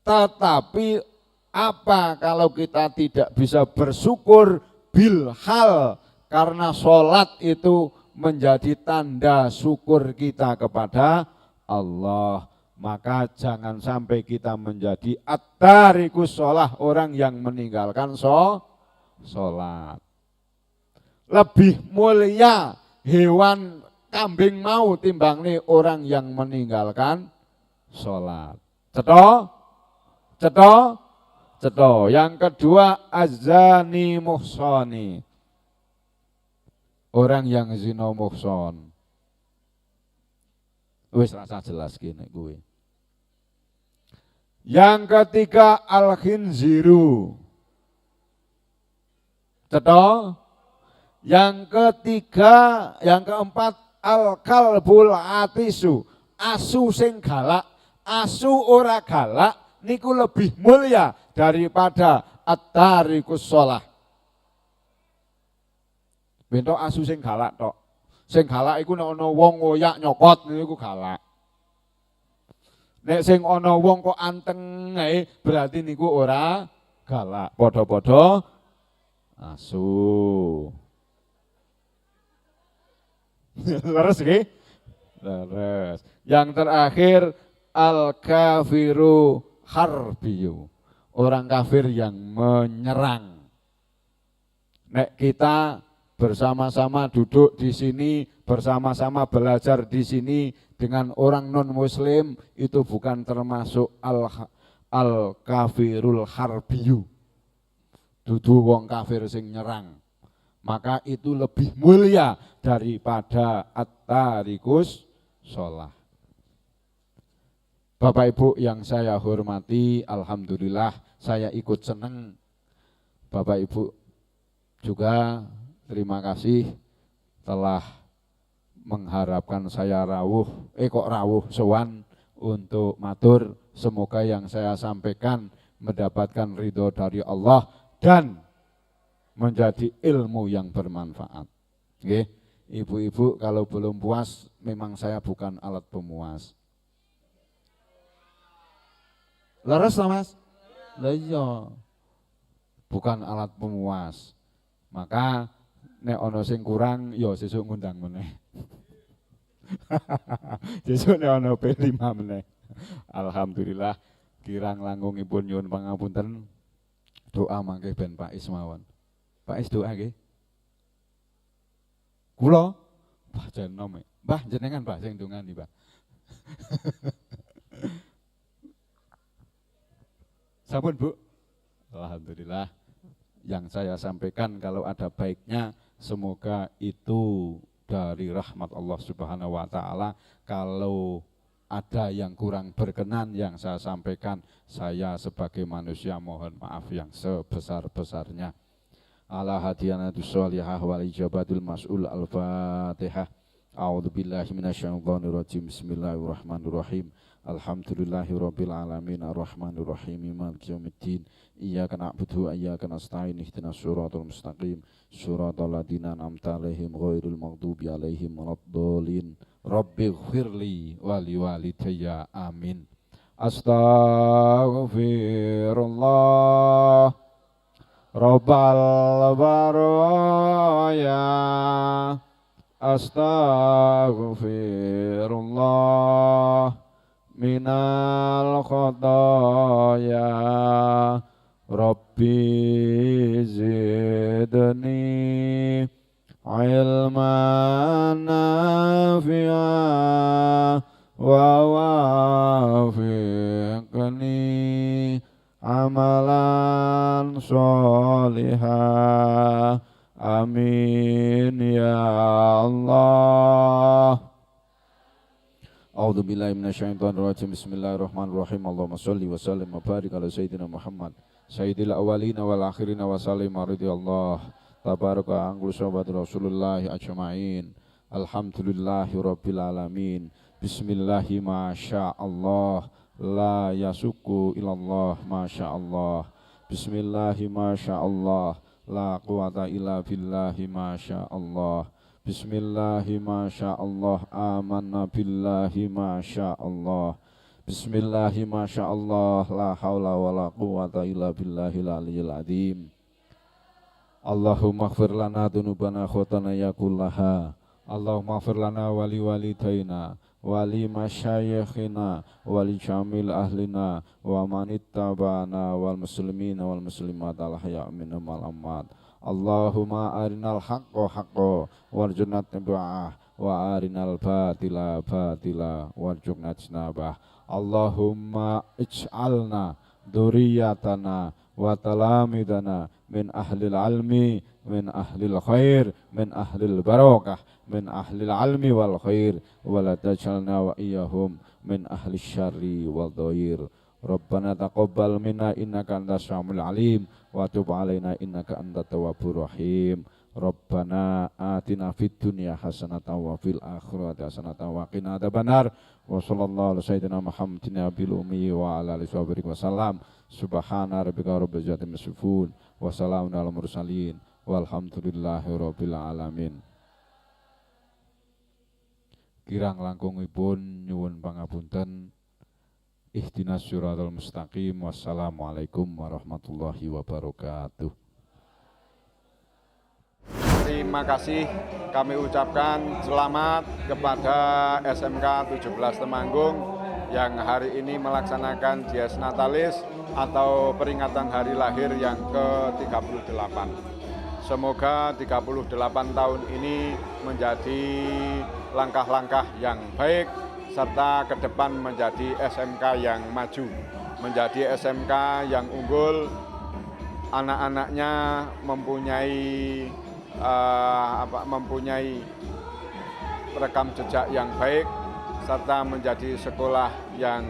Tetapi apa kalau kita tidak bisa bersyukur bilhal, karena sholat itu menjadi tanda syukur kita kepada Allah. Maka jangan sampai kita menjadi at-tarikus sholah, orang yang meninggalkan sholat. Lebih mulia hewan kambing mau timbang nih orang yang meninggalkan sholat. Ceto. Yang kedua, azani muhsani, orang yang zina muhson. Wis rasa jelas gini gue. Yang ketiga, al-khinziru. Ceto. Yang keempat, al-kalbul atisu, asu sing galak. Asu ora galak niku lebih mulia daripada at-tarikus sholah. Bentuk asu sing galak tok. Sing galak iku nek ana wong ngoyak nyokot niku galak. Nek sing ana wong kok anteng ae berarti niku ora galak. Padha-padha asu. Leres nggih? Leres. Yang terakhir, al-kafiru harbiyu, orang kafir yang menyerang. Nek kita bersama-sama duduk di sini, bersama-sama belajar di sini dengan orang non muslim, itu bukan termasuk al-kafirul harbiyu. Dudu wong kafir sing nyerang. Maka itu lebih mulia daripada at-tarikus sholah. Bapak Ibu yang saya hormati, alhamdulillah saya ikut senang. Bapak Ibu juga terima kasih telah mengharapkan saya rawuh sowan untuk matur. Semoga yang saya sampaikan mendapatkan ridho dari Allah dan menjadi ilmu yang bermanfaat. Oke, ibu-ibu kalau belum puas, memang saya bukan alat pemuas. Leres lah Mas? Lah iya. Bukan alat pemuas. Maka nek ana sing kurang ya sesuk ngundang meneh. Sesuk nek ana P5 meneh. Alhamdulillah kirang langkungipun nyuwun pangapunten. Doa mangke ben Pak Is mawon. Pak Is doa nggih. Kula Mbah Jenom. Mbah jenengan Mbah sing ndongani, Mbah. Sampun, Bu. Alhamdulillah. Yang saya sampaikan kalau ada baiknya semoga itu dari rahmat Allah Subhanahu wa taala. Kalau ada yang kurang berkenan yang saya sampaikan, saya sebagai manusia mohon maaf yang sebesar-besarnya. Ala hadiyanatus sholihah wal ijabatul mas'ul al-Fatihah. A'udzubillahi minasyaitonirrajim. Bismillahirrahmanirrahim. Alhamdulillahirabbil alamin arrahmanir rahim maliki yaumiddin. Iyyaka na'budu wa iyyaka nasta'in ihdinas siratal mustaqim siratal ladzina an'amta 'alaihim ghairil maghdubi 'alaihim waladdallin. Rabbighfirli wa liwalidayya amin. Astaghfirullah Rabbal baraya. Astaghfirullah minal khotaya. Rabbi zidni ilman nafi'a wa wafiqni amalan sholihah. Amin ya Allah. A'udzubillahi minasyaitonirrajim. Bismillahirrahmanirrahim. Allahumma sholli wa sallim wa barik ala sayyidina Muhammad sayyidil awwalina wal akhirina wa sallim radhiyallahu tabaraka an sahabat Rasulullah ajmain. Alhamdulillahi rabbil alamin. Bismillahi masyaallah la yasuku ilallah masyaallah. Bismillahi masyaallah la quwata illa billahi masyaallah. Bismillahi masyaallah amanna billahi masyaallah. Bismillahi masyaallah la haula wala quwata illa billahil aliyyil azim. Allahumma ighfir lana dzunubana khotanaya kullaha. Allahumma ighfir lana wa liwalidayna wali masyayikhina wali jamil ahlina wa manittabana wal muslimina wal muslimat al ahya' minhum wal amwat. Allahumma arinal haqqo haqqo warjunat tiba'ah wa arinal batila batila warjunat snabah. Allahumma ij'alna dzurriyyatana wa talamidana min ahlil almi min ahlil khair min ahlil barakah min ahlil almi wal khair wala tajalna wa iyahum min ahli syarri wal dhair. Rabbana taqabbal minna innaka antas samiul alim wa tub alaina innaka antat tawwabur rahim. Rabbana atina fid dunya hasanatan wa fil akhirati hasanatan wa qina adzabannar. Wa sallallahu ala sayyidina Muhammadin nabil ummi wa ala alihi wasallam. Subhana rabbika rabbil izzati amma yasifun wa salamun alal mursalin walhamdulillahi rabbil alamin. Kirang langkungipun nyuwun pangapunten. Ihdinas siratal mustaqim. Wassalamualaikum warahmatullahi wabarakatuh. Terima kasih kami ucapkan selamat kepada SMK 17 Temanggung yang hari ini melaksanakan Dies Natalis atau peringatan hari lahir yang ke-38. Semoga 38 tahun ini menjadi langkah-langkah yang baik serta ke depan menjadi SMK yang maju, menjadi SMK yang unggul, anak-anaknya mempunyai rekam jejak yang baik serta menjadi sekolah yang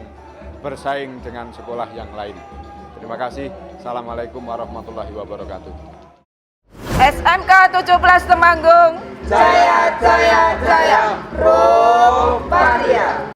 bersaing dengan sekolah yang lain. Terima kasih. Assalamualaikum warahmatullahi wabarakatuh. SMK 17 Temanggung. Jaya, jaya, jaya, Romparia.